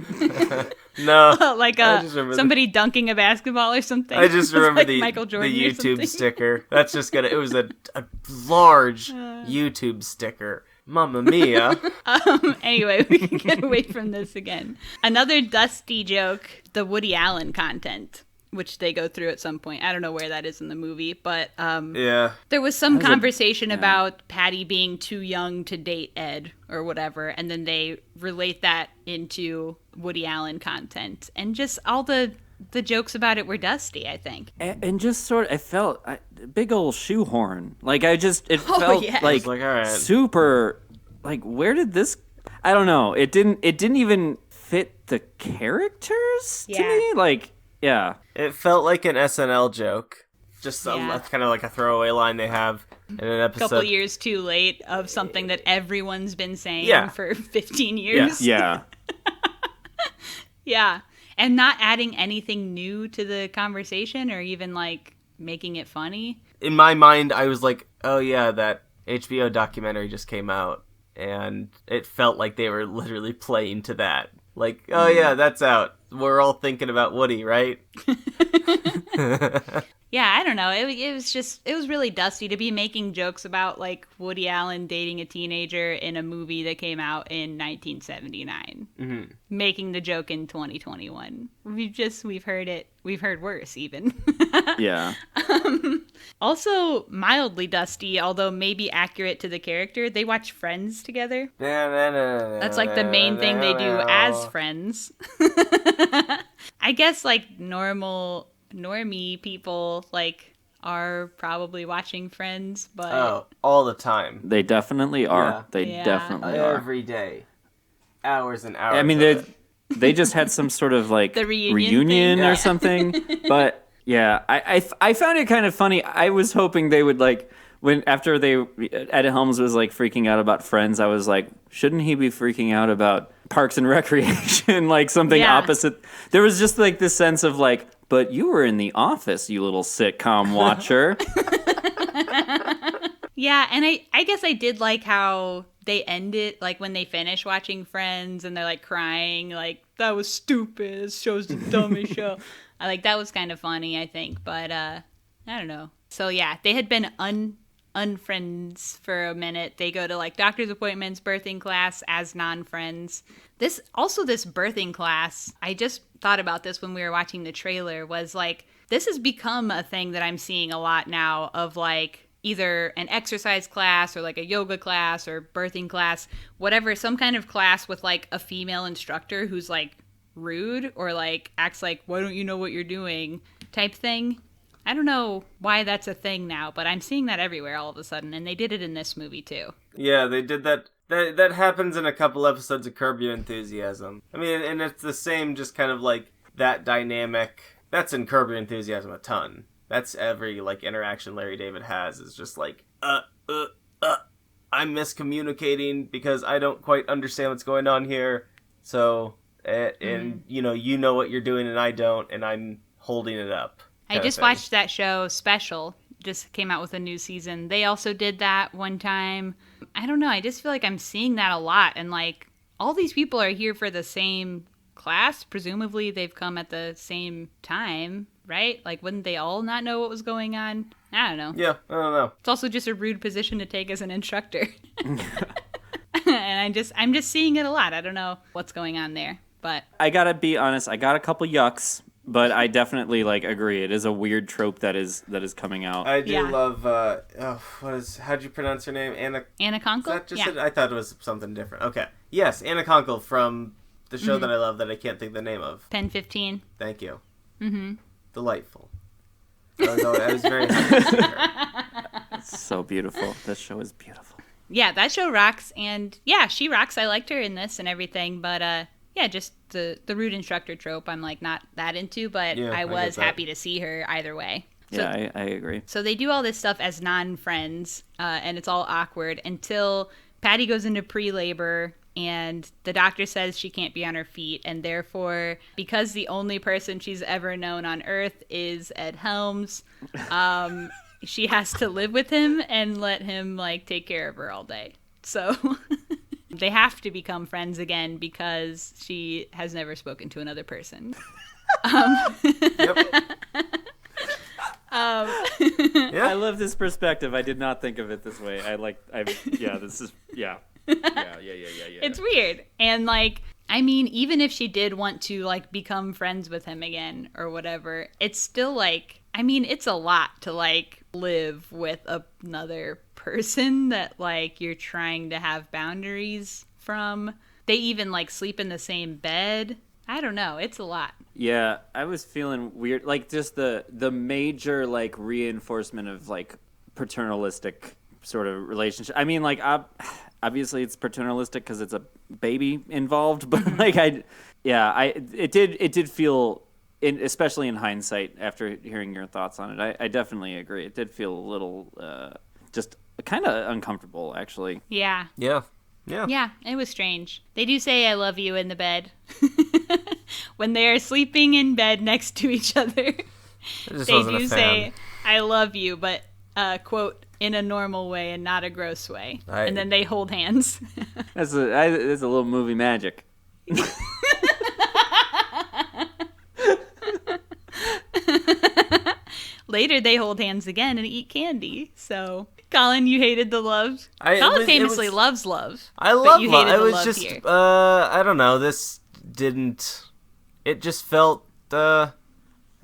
Speaker 2: No.
Speaker 1: Like somebody dunking a basketball or something?
Speaker 2: I just remember
Speaker 1: like Michael Jordan
Speaker 2: the YouTube sticker. That's just it was a large YouTube sticker. Mamma mia.
Speaker 1: Anyway, we can get away from this again. Another dusty joke, the Woody Allen content, which they go through at some point. I don't know where that is in the movie, but there was some conversation about Patty being too young to date Ed or whatever, and then they relate that into Woody Allen content. And just all the jokes about it were dusty, I think.
Speaker 3: And just sort of, I felt big old shoehorn. Like, it felt like
Speaker 2: all right.
Speaker 3: super, like, where did this, I don't know. It didn't even fit the characters to me. Like, yeah.
Speaker 2: It felt like an SNL joke. Just kind of like a throwaway line they have in an episode.
Speaker 1: A couple years too late of something that everyone's been saying for 15 years.
Speaker 3: Yeah.
Speaker 1: Yeah. And not adding anything new to the conversation or even, like, making it funny.
Speaker 2: In my mind, I was like, oh yeah, that HBO documentary just came out. And it felt like they were literally playing to that. Like, oh yeah, that's out. We're all thinking about Woody, right?
Speaker 1: Yeah, I don't know. It was really dusty to be making jokes about, like, Woody Allen dating a teenager in a movie that came out in 1979. Mm-hmm. Making the joke in 2021. We've heard it. We've heard worse, even.
Speaker 3: Yeah.
Speaker 1: Also, mildly dusty, although maybe accurate to the character. They watch Friends together. That's like the main thing they do as friends. I guess like normie people like are probably watching Friends, but
Speaker 2: all the time.
Speaker 3: They definitely are.
Speaker 2: Yeah.
Speaker 3: They definitely are.
Speaker 2: Every day. Hours and hours.
Speaker 3: I mean, they just had some sort of like
Speaker 1: the reunion
Speaker 3: or something. But yeah, I found it kind of funny. I was hoping they would like after Ed Helms was like freaking out about Friends. I was like, shouldn't he be freaking out about Parks and Recreation? Like something opposite. There was just like this sense of like, but you were in The Office, you little sitcom watcher.
Speaker 1: Yeah, and I guess I did like how they ended, like when they finish watching Friends and they're like crying, like, that was stupid, this show's the dumbest show. That was kind of funny, I think, but I don't know. So yeah, they had been unfriends for a minute. They go to like doctor's appointments, birthing class as non-friends. This birthing class, I just thought about this when we were watching the trailer, was like, this has become a thing that I'm seeing a lot now of like either an exercise class or like a yoga class or birthing class, whatever, some kind of class with like a female instructor who's like rude or like acts like, why don't you know what you're doing type thing. I don't know why that's a thing now, but I'm seeing that everywhere all of a sudden, and they did it in this movie too.
Speaker 2: Yeah, they did that. That happens in a couple episodes of Curb Your Enthusiasm. I mean, and it's the same, just kind of like that dynamic. That's in Curb Your Enthusiasm a ton. That's every like interaction Larry David has is just like, I'm miscommunicating because I don't quite understand what's going on here. So, and you know what you're doing and I don't, and I'm holding it up.
Speaker 1: I just watched that show, Special. Just came out with a new season. They also did that one time. I don't know. I just feel like I'm seeing that a lot. And like all these people are here for the same class. Presumably they've come at the same time, right? Like wouldn't they all not know what was going on? I don't know.
Speaker 2: Yeah, I don't know.
Speaker 1: It's also just a rude position to take as an instructor. And I'm just seeing it a lot. I don't know what's going on there. But
Speaker 3: I gotta be honest, I got a couple yucks. But I definitely like agree. It is a weird trope that is coming out.
Speaker 2: I do love. How'd you pronounce her name?
Speaker 1: Anna Conkle.
Speaker 2: I thought it was something different. Okay. Yes, Anna Conkle from the show that I love that I can't think the name of.
Speaker 1: Pen 15.
Speaker 2: Thank you. Mm-hmm. Delightful. I was very happy to see her.
Speaker 3: It's so beautiful. This show is beautiful.
Speaker 1: Yeah, that show rocks, and yeah, she rocks. I liked her in this and everything, but yeah, just the rude instructor trope I'm like not that into, but I was happy to see her either way. So,
Speaker 3: yeah, I agree.
Speaker 1: So they do all this stuff as non-friends, and it's all awkward until Patty goes into pre-labor and the doctor says she can't be on her feet, and therefore, because the only person she's ever known on Earth is Ed Helms, she has to live with him and let him like take care of her all day. So they have to become friends again because she has never spoken to another person.
Speaker 2: Yep.
Speaker 3: I love this perspective. I did not think of it this way.
Speaker 1: It's weird. And like, I mean, even if she did want to like become friends with him again or whatever, it's still like, I mean, it's a lot to like live with another person that like you're trying to have boundaries from. They even like sleep in the same bed. I don't know. It's a lot.
Speaker 3: Yeah, I was feeling weird. Like just the major like reinforcement of like paternalistic sort of relationship. I mean, like obviously it's paternalistic because it's a baby involved, but like it did feel, especially in hindsight after hearing your thoughts on it, I definitely agree. It did feel a little just kind of uncomfortable, actually.
Speaker 1: Yeah.
Speaker 2: Yeah.
Speaker 1: Yeah, it was strange. They do say I love you in the bed. When they are sleeping in bed next to each other, they do say I love you, but quote, in a normal way and not a gross way. And then they hold hands.
Speaker 3: That's a little movie magic.
Speaker 1: Later, they hold hands again and eat candy. So, Colin, you hated the love. Colin famously loves love.
Speaker 2: I love love. It was just, I don't know. This didn't. It just felt. I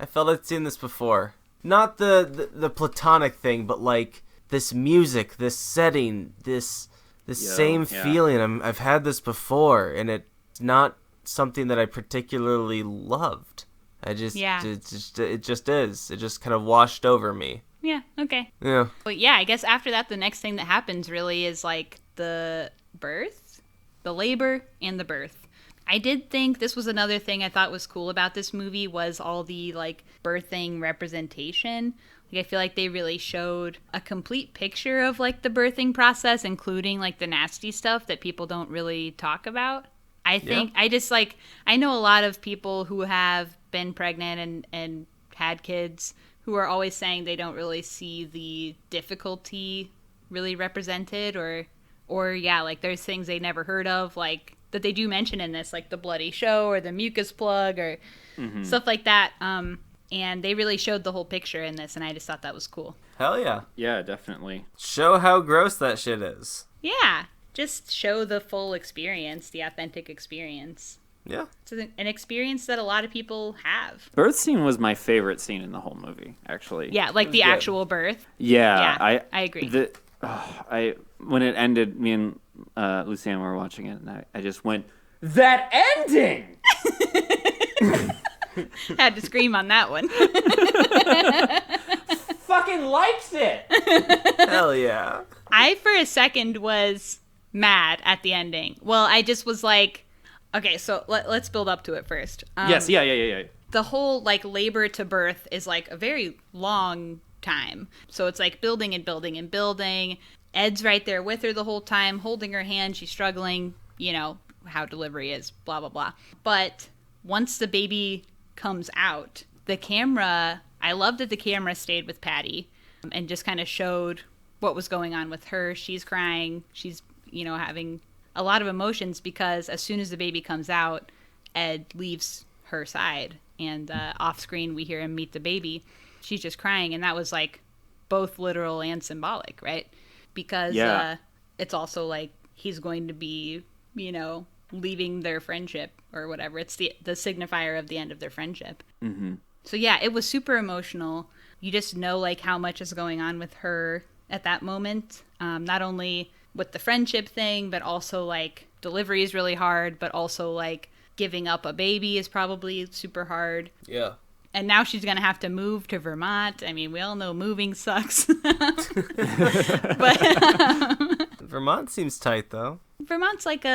Speaker 2: felt I'd seen this before. Not the platonic thing, but like this music, this setting, this same feeling. I've had this before, and it's not something that I particularly loved. it just is. It just kind of washed over me.
Speaker 1: Yeah, okay.
Speaker 2: Yeah.
Speaker 1: But yeah, I guess after that, the next thing that happens really is like the birth, the labor, and the birth. I did think this was another thing I thought was cool about this movie was all the like birthing representation. Like, I feel like they really showed a complete picture of like the birthing process, including like the nasty stuff that people don't really talk about. I think I know a lot of people who have been pregnant and had kids who are always saying they don't really see the difficulty really represented or yeah, like there's things they never heard of, like that they do mention in this, like the bloody show or the mucus plug or stuff like that. And they really showed the whole picture in this, and I just thought that was cool.
Speaker 2: Hell yeah.
Speaker 3: Yeah, definitely.
Speaker 2: Show how gross that shit is.
Speaker 1: Yeah, just show the full experience, the authentic experience.
Speaker 2: Yeah.
Speaker 1: It's an experience that a lot of people have.
Speaker 3: Birth scene was my favorite scene in the whole movie, actually.
Speaker 1: Yeah, like the actual birth.
Speaker 3: Yeah,
Speaker 1: I agree.
Speaker 3: When it ended, me and Luciana were watching it, and I just went, that ending!
Speaker 1: Had to scream on that one.
Speaker 3: Fucking likes it!
Speaker 2: Hell yeah.
Speaker 1: I, for a second, was mad at the ending. Well, I just was like, okay, so let's build up to it first.
Speaker 3: Yes, yeah.
Speaker 1: The whole, like, labor to birth is, like, a very long time. So it's, like, building and building and building. Ed's right there with her the whole time, holding her hand. She's struggling, you know, how delivery is, blah, blah, blah. But once the baby comes out, the camera, I love that the camera stayed with Patty and just kind of showed what was going on with her. She's crying. She's, you know, having a lot of emotions because as soon as the baby comes out, Ed leaves her side. And off screen, we hear him meet the baby. She's just crying. And that was like both literal and symbolic, right? Because it's also like he's going to be, you know, leaving their friendship or whatever. It's the signifier of the end of their friendship. Mm-hmm. So yeah, it was super emotional. You just know like how much is going on with her at that moment. Not only with the friendship thing, but also like delivery is really hard, but also like giving up a baby is probably super hard.
Speaker 2: Yeah.
Speaker 1: And now she's going to have to move to Vermont. I mean, we all know moving sucks. But
Speaker 2: Vermont seems tight though.
Speaker 1: Vermont's like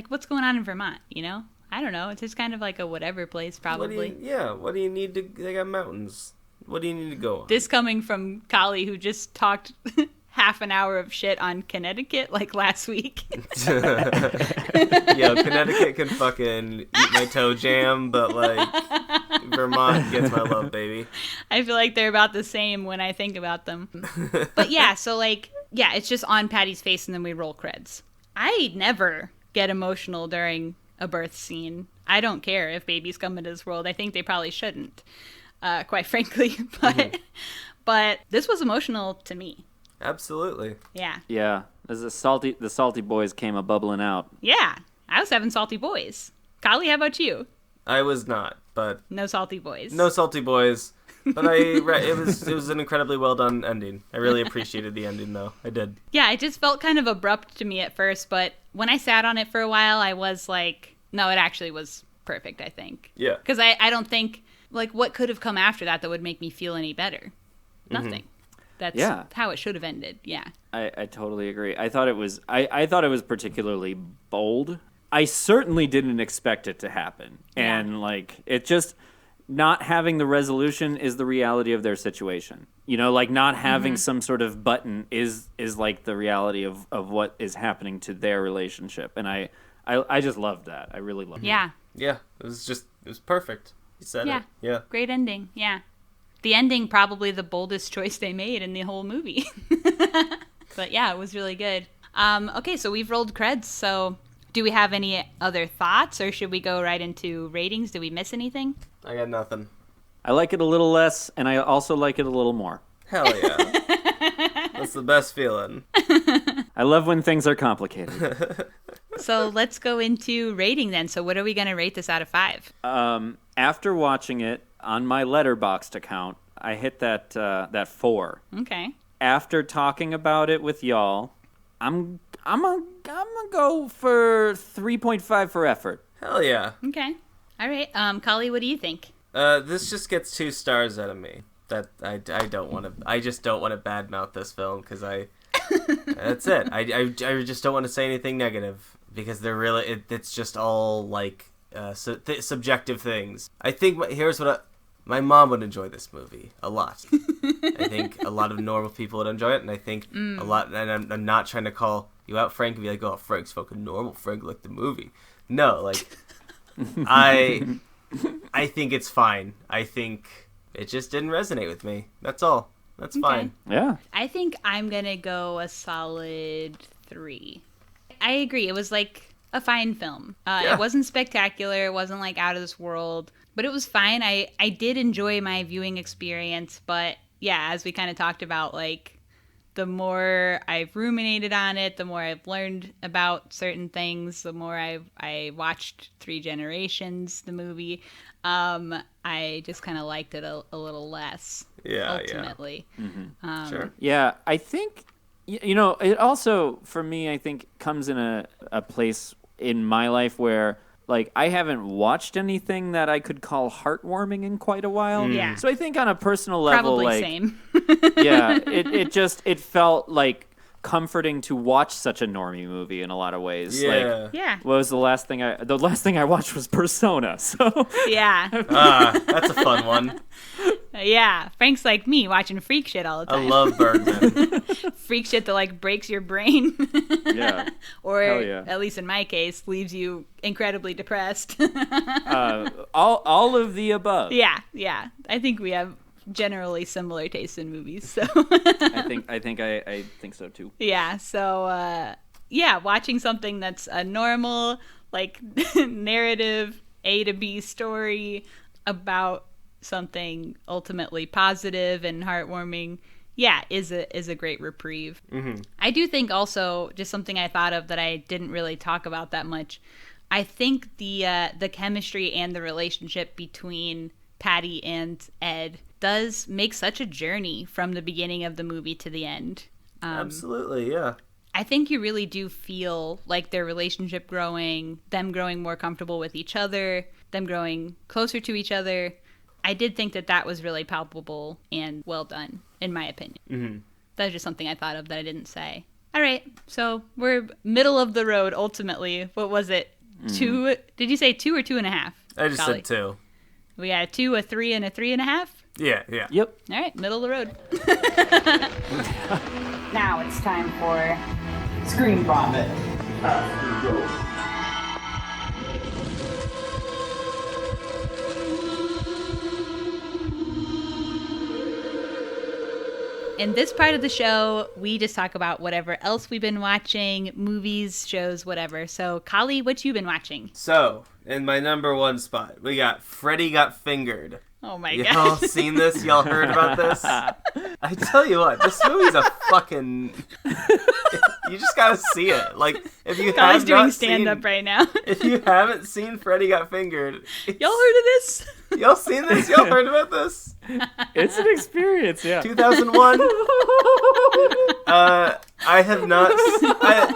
Speaker 1: what's going on in Vermont, you know? I don't know. It's just kind of like a whatever place, probably.
Speaker 2: What do you need to... They got mountains. What do you need to go on?
Speaker 1: This coming from Kali, who just talked half an hour of shit on Connecticut, like last week.
Speaker 2: Yo, Connecticut can fucking eat my toe jam, but, like, Vermont gets my love, baby.
Speaker 1: I feel like they're about the same when I think about them. But yeah, so, like, yeah, it's just on Patty's face and then we roll creds. I never get emotional during a birth scene. I don't care if babies come into this world. I think they probably shouldn't, quite frankly. But this was emotional to me.
Speaker 2: Absolutely.
Speaker 1: Yeah.
Speaker 3: Yeah. As the salty boys came a-bubbling out.
Speaker 1: Yeah. I was having salty boys. Kali, how about you?
Speaker 2: I was not, but...
Speaker 1: No salty boys.
Speaker 2: No salty boys. But it was an incredibly well done ending. I really appreciated the ending, though. I did.
Speaker 1: Yeah, it just felt kind of abrupt to me at first, but when I sat on it for a while, I was like, no, it actually was perfect, I think.
Speaker 2: Yeah.
Speaker 1: Because I don't think, like, what could have come after that would make me feel any better? Nothing. That's how it should have ended. Yeah.
Speaker 3: I totally agree. I thought it was particularly bold. I certainly didn't expect it to happen. Yeah. And like it just not having the resolution is the reality of their situation. You know, like not having some sort of button is like the reality of what is happening to their relationship. And I just loved that. I really loved it.
Speaker 1: Yeah.
Speaker 2: Yeah. It was perfect. You said it. Yeah.
Speaker 1: Great ending. Yeah. The ending probably the boldest choice they made in the whole movie. But yeah, it was really good. Okay, so we've rolled creds. So do we have any other thoughts or should we go right into ratings? Did we miss anything?
Speaker 2: I got nothing.
Speaker 3: I like it a little less, and I also like it a little more.
Speaker 2: Hell yeah. That's the best feeling.
Speaker 3: I love when things are complicated.
Speaker 1: So let's go into rating then. So what are we going to rate this out of 5?
Speaker 3: After watching it on my Letterboxd account, I hit that 4.
Speaker 1: Okay.
Speaker 3: After talking about it with y'all, I'm gonna go for 3.5 for effort.
Speaker 2: Hell yeah.
Speaker 1: Okay. All right. Kali, what do you think?
Speaker 2: This just gets 2 stars out of me. That I don't want to. I just don't want to badmouth this film because that's it. I just don't want to say anything negative because they're really. It's just all like subjective things. I think here's what my mom would enjoy this movie a lot. I think a lot of normal people would enjoy it, and I think a lot. And I'm not trying to call you out, Frank, and be like, "Oh, Frank's fucking normal. Frank liked the movie." No, like I think it's fine. I think it just didn't resonate with me. That's all. That's fine.
Speaker 3: Yeah.
Speaker 1: I think I'm going to go a solid 3. I agree. It was like a fine film. It wasn't spectacular. It wasn't like out of this world. But it was fine. I did enjoy my viewing experience. But yeah, as we kind of talked about, like the more I've ruminated on it, the more I've learned about certain things, the more I watched 3 Generations, the movie. I just kind of liked it a little less.
Speaker 2: Yeah,
Speaker 1: ultimately.
Speaker 2: Yeah. Mm-hmm. Sure.
Speaker 3: Yeah, I think, it also, for me, I think comes in a place in my life where, like, I haven't watched anything that I could call heartwarming in quite a while.
Speaker 1: Yeah.
Speaker 3: So I think on a personal level,
Speaker 1: probably
Speaker 3: like,
Speaker 1: same.
Speaker 3: yeah, it felt like comforting to watch such a normie movie in a lot of ways.
Speaker 2: Yeah.
Speaker 3: Like,
Speaker 1: Yeah.
Speaker 3: what was the last thing I watched was Persona. So
Speaker 1: Yeah.
Speaker 2: That's a fun one.
Speaker 1: Yeah. Frank's like me, watching freak shit all the
Speaker 2: I
Speaker 1: time.
Speaker 2: love Bergman.
Speaker 1: Freak shit that like breaks your brain.
Speaker 3: yeah.
Speaker 1: Or
Speaker 3: Hell yeah.
Speaker 1: at least in my case, leaves you incredibly depressed.
Speaker 3: All of the above.
Speaker 1: Yeah. I think we have generally similar tastes in movies. So
Speaker 3: I think so too.
Speaker 1: yeah. So watching something that's a normal like narrative A to B story about something ultimately positive and heartwarming, is a great reprieve. Mm-hmm. I do think also, just something I thought of that I didn't really talk about that much, I think the chemistry and the relationship between Patty and Ed does make such a journey from the beginning of the movie to the end.
Speaker 2: Absolutely, yeah.
Speaker 1: I think you really do feel like their relationship growing, them growing more comfortable with each other, them growing closer to each other. I did think that was really palpable and well done, in my opinion. Mm-hmm. That was just something I thought of that I didn't say. All right, so we're middle of the road, ultimately. What was it? 2? Did you say 2 or 2.5?
Speaker 2: I just said 2.
Speaker 1: We got a 2, a 3, and a 3.5?
Speaker 2: Yeah.
Speaker 3: Yep.
Speaker 1: All right, middle of the road. Now it's time for ScreenVomit. In this part of the show, we just talk about whatever else we've been watching, movies, shows, whatever. So, Kali, what you been watching?
Speaker 2: So, in my number 1 spot, we got Freddy Got Fingered.
Speaker 1: Oh my
Speaker 2: Y'all
Speaker 1: god.
Speaker 2: seen this? Y'all heard about this? I tell you what, this movie's a fucking... You just gotta see it. Like, if you
Speaker 1: Kali's
Speaker 2: have
Speaker 1: doing
Speaker 2: not
Speaker 1: stand-up
Speaker 2: seen...
Speaker 1: right now.
Speaker 2: If you haven't seen Freddy Got Fingered...
Speaker 1: Y'all heard of this?
Speaker 2: Y'all seen this? Y'all heard about this?
Speaker 3: It's an experience, yeah.
Speaker 2: 2001. I have not.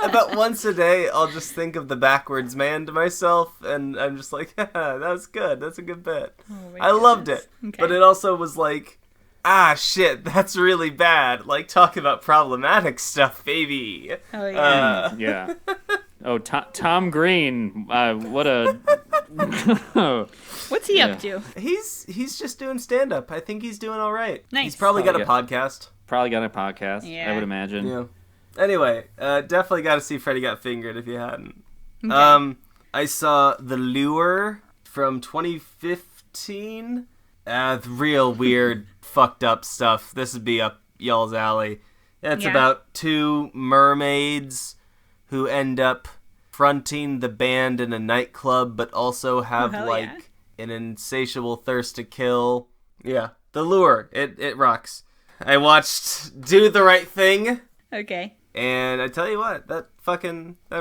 Speaker 2: About once a day, I'll just think of the backwards man to myself, and I'm just like, that was good. That's a good bit. I loved it,
Speaker 1: Okay.
Speaker 2: but it also was like, shit, that's really bad. Like, talk about problematic stuff, baby.
Speaker 1: Oh yeah.
Speaker 3: Yeah. Oh, Tom Green. What a.
Speaker 1: What's he up to?
Speaker 2: He's just doing stand up. I think he's doing all right.
Speaker 1: Nice.
Speaker 2: He's probably got a
Speaker 3: Yeah.
Speaker 2: podcast.
Speaker 3: Probably got a podcast,
Speaker 1: Yeah.
Speaker 3: I would imagine.
Speaker 2: Yeah. Anyway, definitely got to see Freddy Got Fingered if you hadn't.
Speaker 1: Okay.
Speaker 2: I saw The Lure from 2015. Real weird, fucked up stuff. This would be up y'all's alley. It's about 2 mermaids who end up fronting the band in a nightclub, but also have an insatiable thirst to kill. Yeah, The Lure. It rocks. I watched Do the Right Thing,
Speaker 1: Okay.
Speaker 2: and I tell you what, that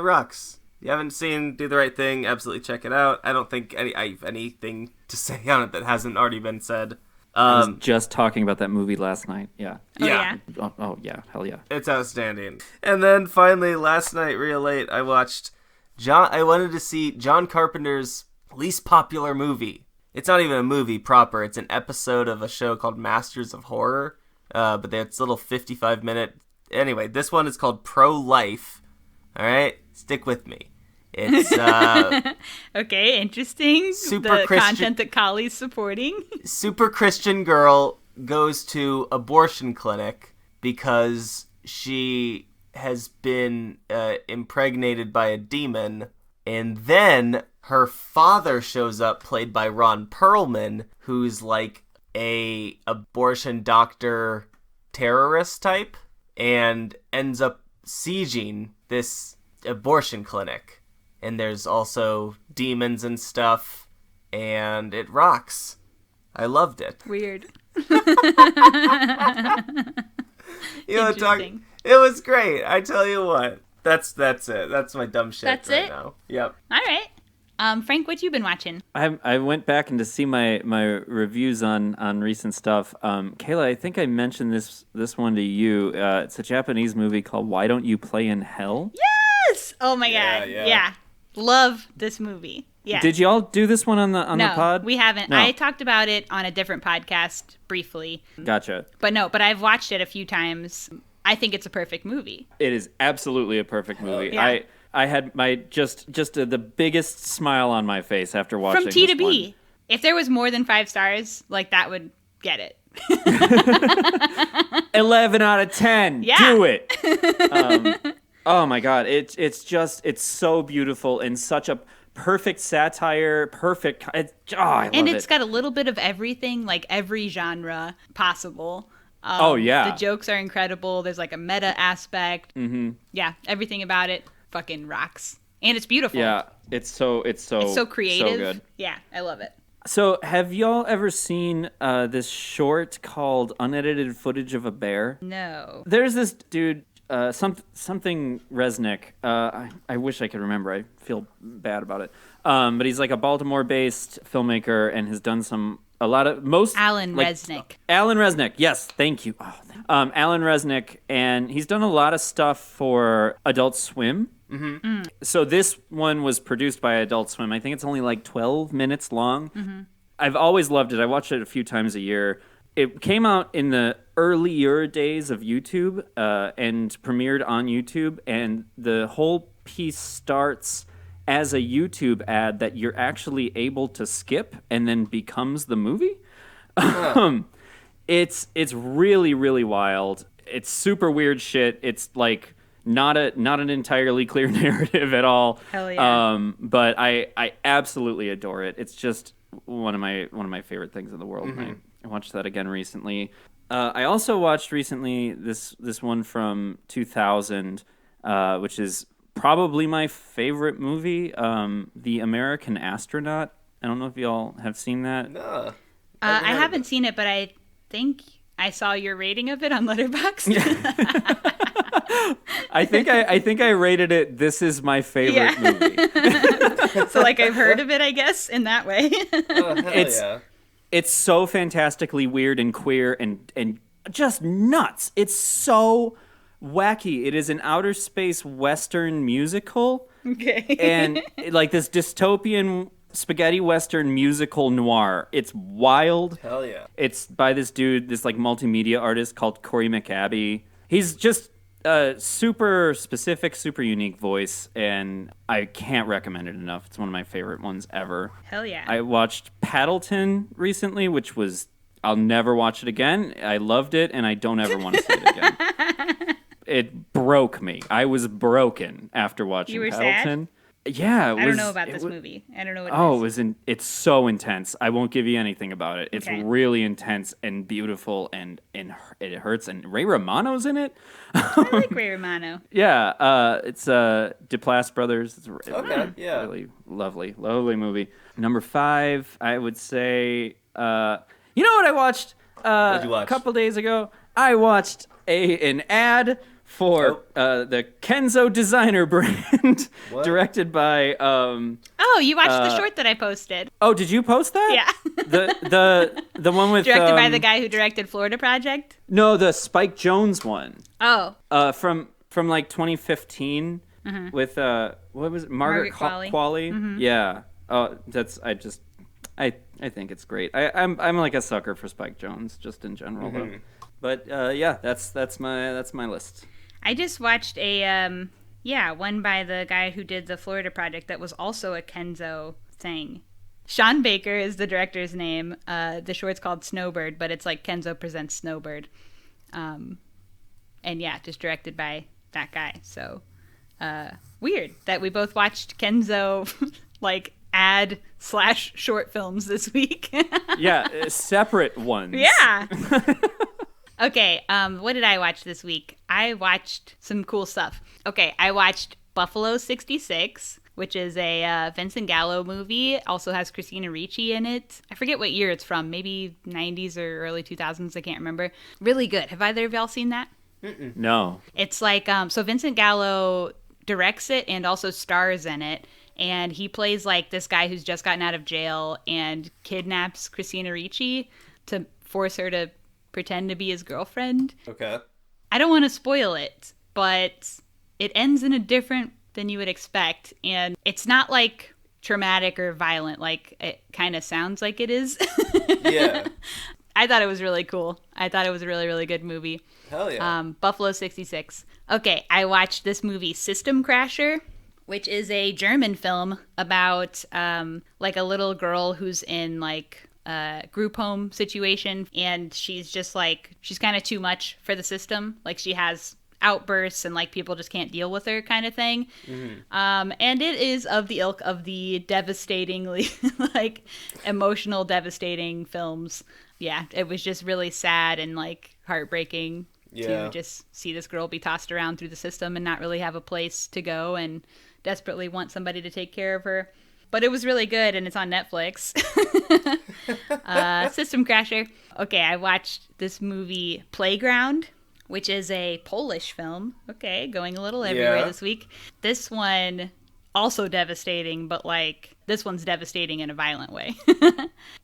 Speaker 2: rocks. You haven't seen Do the Right Thing, absolutely check it out. I don't think I have anything to say on it that hasn't already been said.
Speaker 3: I was just talking about that movie last night. Yeah.
Speaker 2: Yeah.
Speaker 3: Oh, yeah. Hell yeah.
Speaker 2: It's outstanding. And then finally, last night, real late, I watched I wanted to see John Carpenter's least popular movie It's not even a movie proper. It's an episode of a show called Masters of Horror. But it's a little 55-minute. Anyway, this one is called Pro-Life. All right? Stick with me. It's
Speaker 1: okay, interesting.
Speaker 2: Super
Speaker 1: the
Speaker 2: Christian,
Speaker 1: content that Kali's supporting.
Speaker 2: Super Christian girl goes to abortion clinic because she has been impregnated by a demon, and then her father shows up, played by Ron Perlman, who's like a abortion doctor terrorist type, and ends up sieging this abortion clinic. And there's also demons and stuff, and it rocks. I loved it.
Speaker 1: Weird.
Speaker 2: It was great. I tell you what. That's it. That's my dumb shit
Speaker 1: That's
Speaker 2: right
Speaker 1: it?
Speaker 2: now. Yep.
Speaker 1: All right. Frank, what you been watching?
Speaker 3: I went back and to see my reviews on recent stuff. Kayla, I think I mentioned this one to you. It's a Japanese movie called Why Don't You Play in Hell?
Speaker 1: Yes! Oh my god. Yeah. Love this movie. Yeah.
Speaker 3: Did y'all do this one on the
Speaker 1: No,
Speaker 3: pod?
Speaker 1: we haven't.
Speaker 3: No.
Speaker 1: I talked about it on a different podcast briefly.
Speaker 3: Gotcha.
Speaker 1: But I've watched it a few times. I think it's a perfect movie.
Speaker 3: It is absolutely a perfect movie.
Speaker 1: Yeah.
Speaker 3: I had my just the biggest smile on my face after watching
Speaker 1: From T to
Speaker 3: this
Speaker 1: B.
Speaker 3: one.
Speaker 1: If there was more than 5 stars, like that would get it.
Speaker 3: 11 out of 10.
Speaker 1: Yeah.
Speaker 3: Do it. Oh my god, it's so beautiful and such a perfect satire, perfect. I love
Speaker 1: And it's
Speaker 3: it.
Speaker 1: got a little bit of everything, like every genre possible.
Speaker 3: Oh yeah,
Speaker 1: The jokes are incredible. There's like a meta aspect. Mm-hmm. Yeah, everything about it fucking rocks. And it's beautiful.
Speaker 3: yeah. It's so
Speaker 1: creative.
Speaker 3: so good.
Speaker 1: Yeah, I love it.
Speaker 3: So, have y'all ever seen this short called "Unedited Footage of a Bear"?
Speaker 1: No.
Speaker 3: There's this dude, something Resnick. I wish I could remember. I feel bad about it. But he's like a Baltimore-based filmmaker and has done
Speaker 1: Alan Resnick.
Speaker 3: Alan Resnick, yes, thank you. Alan Resnick, and he's done a lot of stuff for Adult Swim. Mm-hmm. So this one was produced by Adult Swim. I think it's only like 12 minutes long. Mm-hmm. I've always loved it. I watch it a few times a year. It came out in the earlier days of YouTube and premiered on YouTube, and the whole piece starts as a YouTube ad that you're actually able to skip and then becomes the movie. Yeah. It's really, really wild. It's super weird shit. It's like not an entirely clear narrative at all.
Speaker 1: Hell yeah.
Speaker 3: But I absolutely adore it. It's just one of my favorite things in the world. Mm-hmm. I watched that again recently. I also watched recently this one from 2000, which is probably my favorite movie, The American Astronaut. I don't know if y'all have seen that.
Speaker 2: No.
Speaker 1: I haven't seen it, but I think I saw your rating of it on Letterboxd.
Speaker 3: I think I rated it, this is my favorite movie.
Speaker 1: So like I've heard of it, I guess, in that way.
Speaker 2: Oh, hell
Speaker 3: It's so fantastically weird and queer and just nuts. It's so wacky. It is an outer space Western musical.
Speaker 1: Okay.
Speaker 3: And like this dystopian spaghetti Western musical noir. It's wild.
Speaker 2: Hell yeah.
Speaker 3: It's by this dude, this like multimedia artist called Corey McAbee. He's just a super specific, super unique voice, and I can't recommend it enough. It's one of my favorite ones ever.
Speaker 1: Hell yeah.
Speaker 3: I watched Paddleton recently, which was, I'll never watch it again. I loved it, and I don't ever want to see it again. It broke me. I was broken after watching
Speaker 1: You were
Speaker 3: Paddleton.
Speaker 1: sad?
Speaker 3: Yeah,
Speaker 1: I don't know about this movie. I don't know what it is.
Speaker 3: It's so intense. I won't give you anything about it. It's
Speaker 1: Okay.
Speaker 3: really intense and beautiful, and it hurts. And Ray Romano's in it.
Speaker 1: I like Ray Romano.
Speaker 3: Yeah, it's Duplass Brothers. It's
Speaker 2: yeah.
Speaker 3: really lovely movie. Number 5, I would say. You know what I watched?
Speaker 2: What'd you watch?
Speaker 3: A couple days ago? I watched an ad for the Kenzo designer brand, directed by.
Speaker 1: Oh, you watched the short that I posted.
Speaker 3: Oh, did you post that?
Speaker 1: Yeah.
Speaker 3: the one with
Speaker 1: Directed by the guy who directed Florida Project?
Speaker 3: No, the Spike Jonze one.
Speaker 1: Oh.
Speaker 3: From like 2015 with what was it? Margaret
Speaker 1: Qualley.
Speaker 3: Qualley.
Speaker 1: Mm-hmm.
Speaker 3: Yeah. I think it's great. I'm like a sucker for Spike Jonze just in general though. But yeah, that's my list.
Speaker 1: I just watched a one by the guy who did the Florida Project that was also a Kenzo thing. Sean Baker is the director's name. The short's called Snowbird, but it's like Kenzo Presents Snowbird. And yeah, just directed by that guy. So weird that we both watched Kenzo like ad/short films this week.
Speaker 3: Yeah, separate ones.
Speaker 1: Yeah. Okay, what did I watch this week? I watched some cool stuff. Okay, I watched Buffalo 66, which is a Vincent Gallo movie. Also has Christina Ricci in it. I forget what year it's from. Maybe 90s or early 2000s. I can't remember. Really good. Have either of y'all seen that?
Speaker 3: Mm-mm. No.
Speaker 1: It's like, so Vincent Gallo directs it and also stars in it. And he plays like this guy who's just gotten out of jail and kidnaps Christina Ricci to force her to pretend to be his girlfriend.
Speaker 2: Okay.
Speaker 1: I don't want to spoil it, but it ends in a different than you would expect. And it's not like traumatic or violent like it kind of sounds like it is.
Speaker 2: Yeah.
Speaker 1: I thought it was really cool. I thought it was a really, really good movie.
Speaker 2: Hell yeah.
Speaker 1: Buffalo 66. Okay, I watched this movie System Crasher, which is a German film about like a little girl who's in like a group home situation, and she's just like, she's kind of too much for the system. Like she has outbursts and like people just can't deal with her kind of thing. And it is of the ilk of the devastatingly like emotional, devastating films. Yeah, it was just really sad and like heartbreaking to just see this girl be tossed around through the system and not really have a place to go and desperately want somebody to take care of her. But it was really good, and it's on Netflix. System Crasher. Okay, I watched this movie Playground, which is a Polish film. Okay, going a little everywhere this week. This one, also devastating, but like, this one's devastating in a violent way.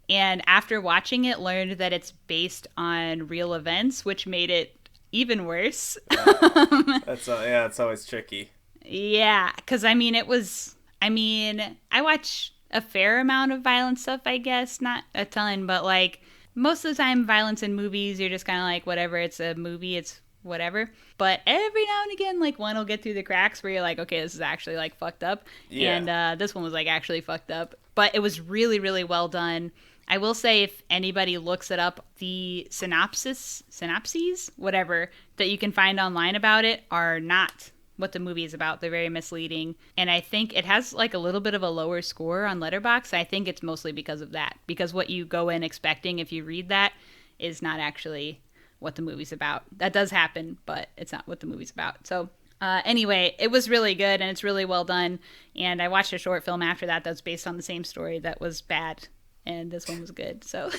Speaker 1: And after watching it, learned that it's based on real events, which made it even worse.
Speaker 2: It's always tricky.
Speaker 1: Yeah, because I mean, I watch a fair amount of violent stuff, I guess. Not a ton, but like most of the time, violence in movies, you're just kind of like, whatever, it's a movie, it's whatever. But every now and again, like one will get through the cracks where you're like, okay, this is actually like fucked up. Yeah. And this one was like actually fucked up. But it was really, really well done. I will say, if anybody looks it up, the synopses, whatever, that you can find online about it are not what the movie is about. They're very misleading. And I think it has like a little bit of a lower score on Letterboxd. I think it's mostly because of that. Because what you go in expecting if you read that is not actually what the movie's about. That does happen, but it's not what the movie's about. So anyway, it was really good and it's really well done. And I watched a short film after that that's based on the same story that was bad. And this one was good. So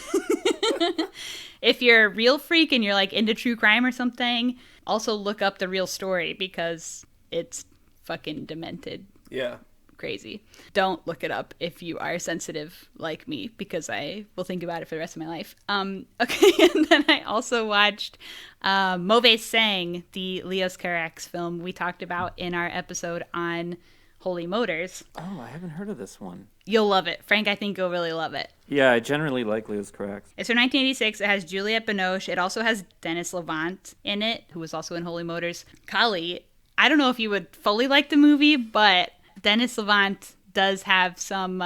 Speaker 1: if you're a real freak and you're like into true crime or something, also look up the real story because it's fucking demented.
Speaker 2: Yeah.
Speaker 1: Crazy. Don't look it up if you are sensitive like me, because I will think about it for the rest of my life. Okay, and then I also watched Mauvais, the Leos Carax film we talked about in our episode on Holy Motors.
Speaker 3: Oh, I haven't heard of this one.
Speaker 1: You'll love it. Frank, I think you'll really love it.
Speaker 3: Yeah, I generally like Leos Carax.
Speaker 1: It's from 1986. It has Juliette Binoche. It also has Dennis Levant in it, who was also in Holy Motors. Kali, I don't know if you would fully like the movie, but Dennis Levant does have some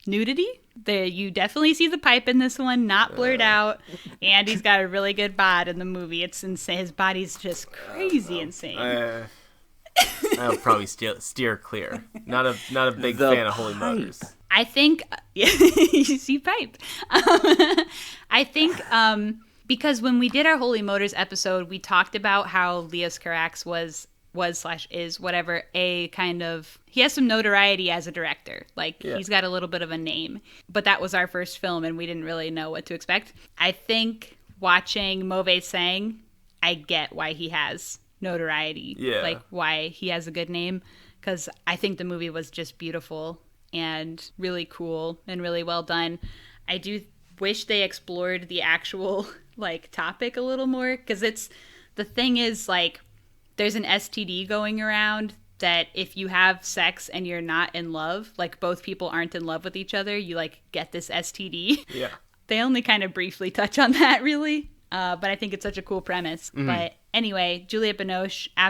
Speaker 1: nudity. You definitely see the pipe in this one, not blurred out, and he's got a really good bod in the movie. It's insane. His body's just crazy insane.
Speaker 2: I would probably steer clear. Not a big fan of Holy Motors.
Speaker 1: I think you see pipe. I think because when we did our Holy Motors episode, we talked about how Leos Carax was/is whatever, a kind of, he has some notoriety as a director. Like he's got a little bit of a name, but that was our first film and we didn't really know what to expect. I think watching Mauvais, I get why he has notoriety, like why he has a good name, because I think the movie was just beautiful and really cool and really well done. I do wish they explored the actual like topic a little more, because the thing is like there's an STD going around that if you have sex and you're not in love, like both people aren't in love with each other, you like get this STD.
Speaker 2: Yeah.
Speaker 1: They only kind of briefly touch on that, really. But I think it's such a cool premise. But anyway, Juliette Binoche,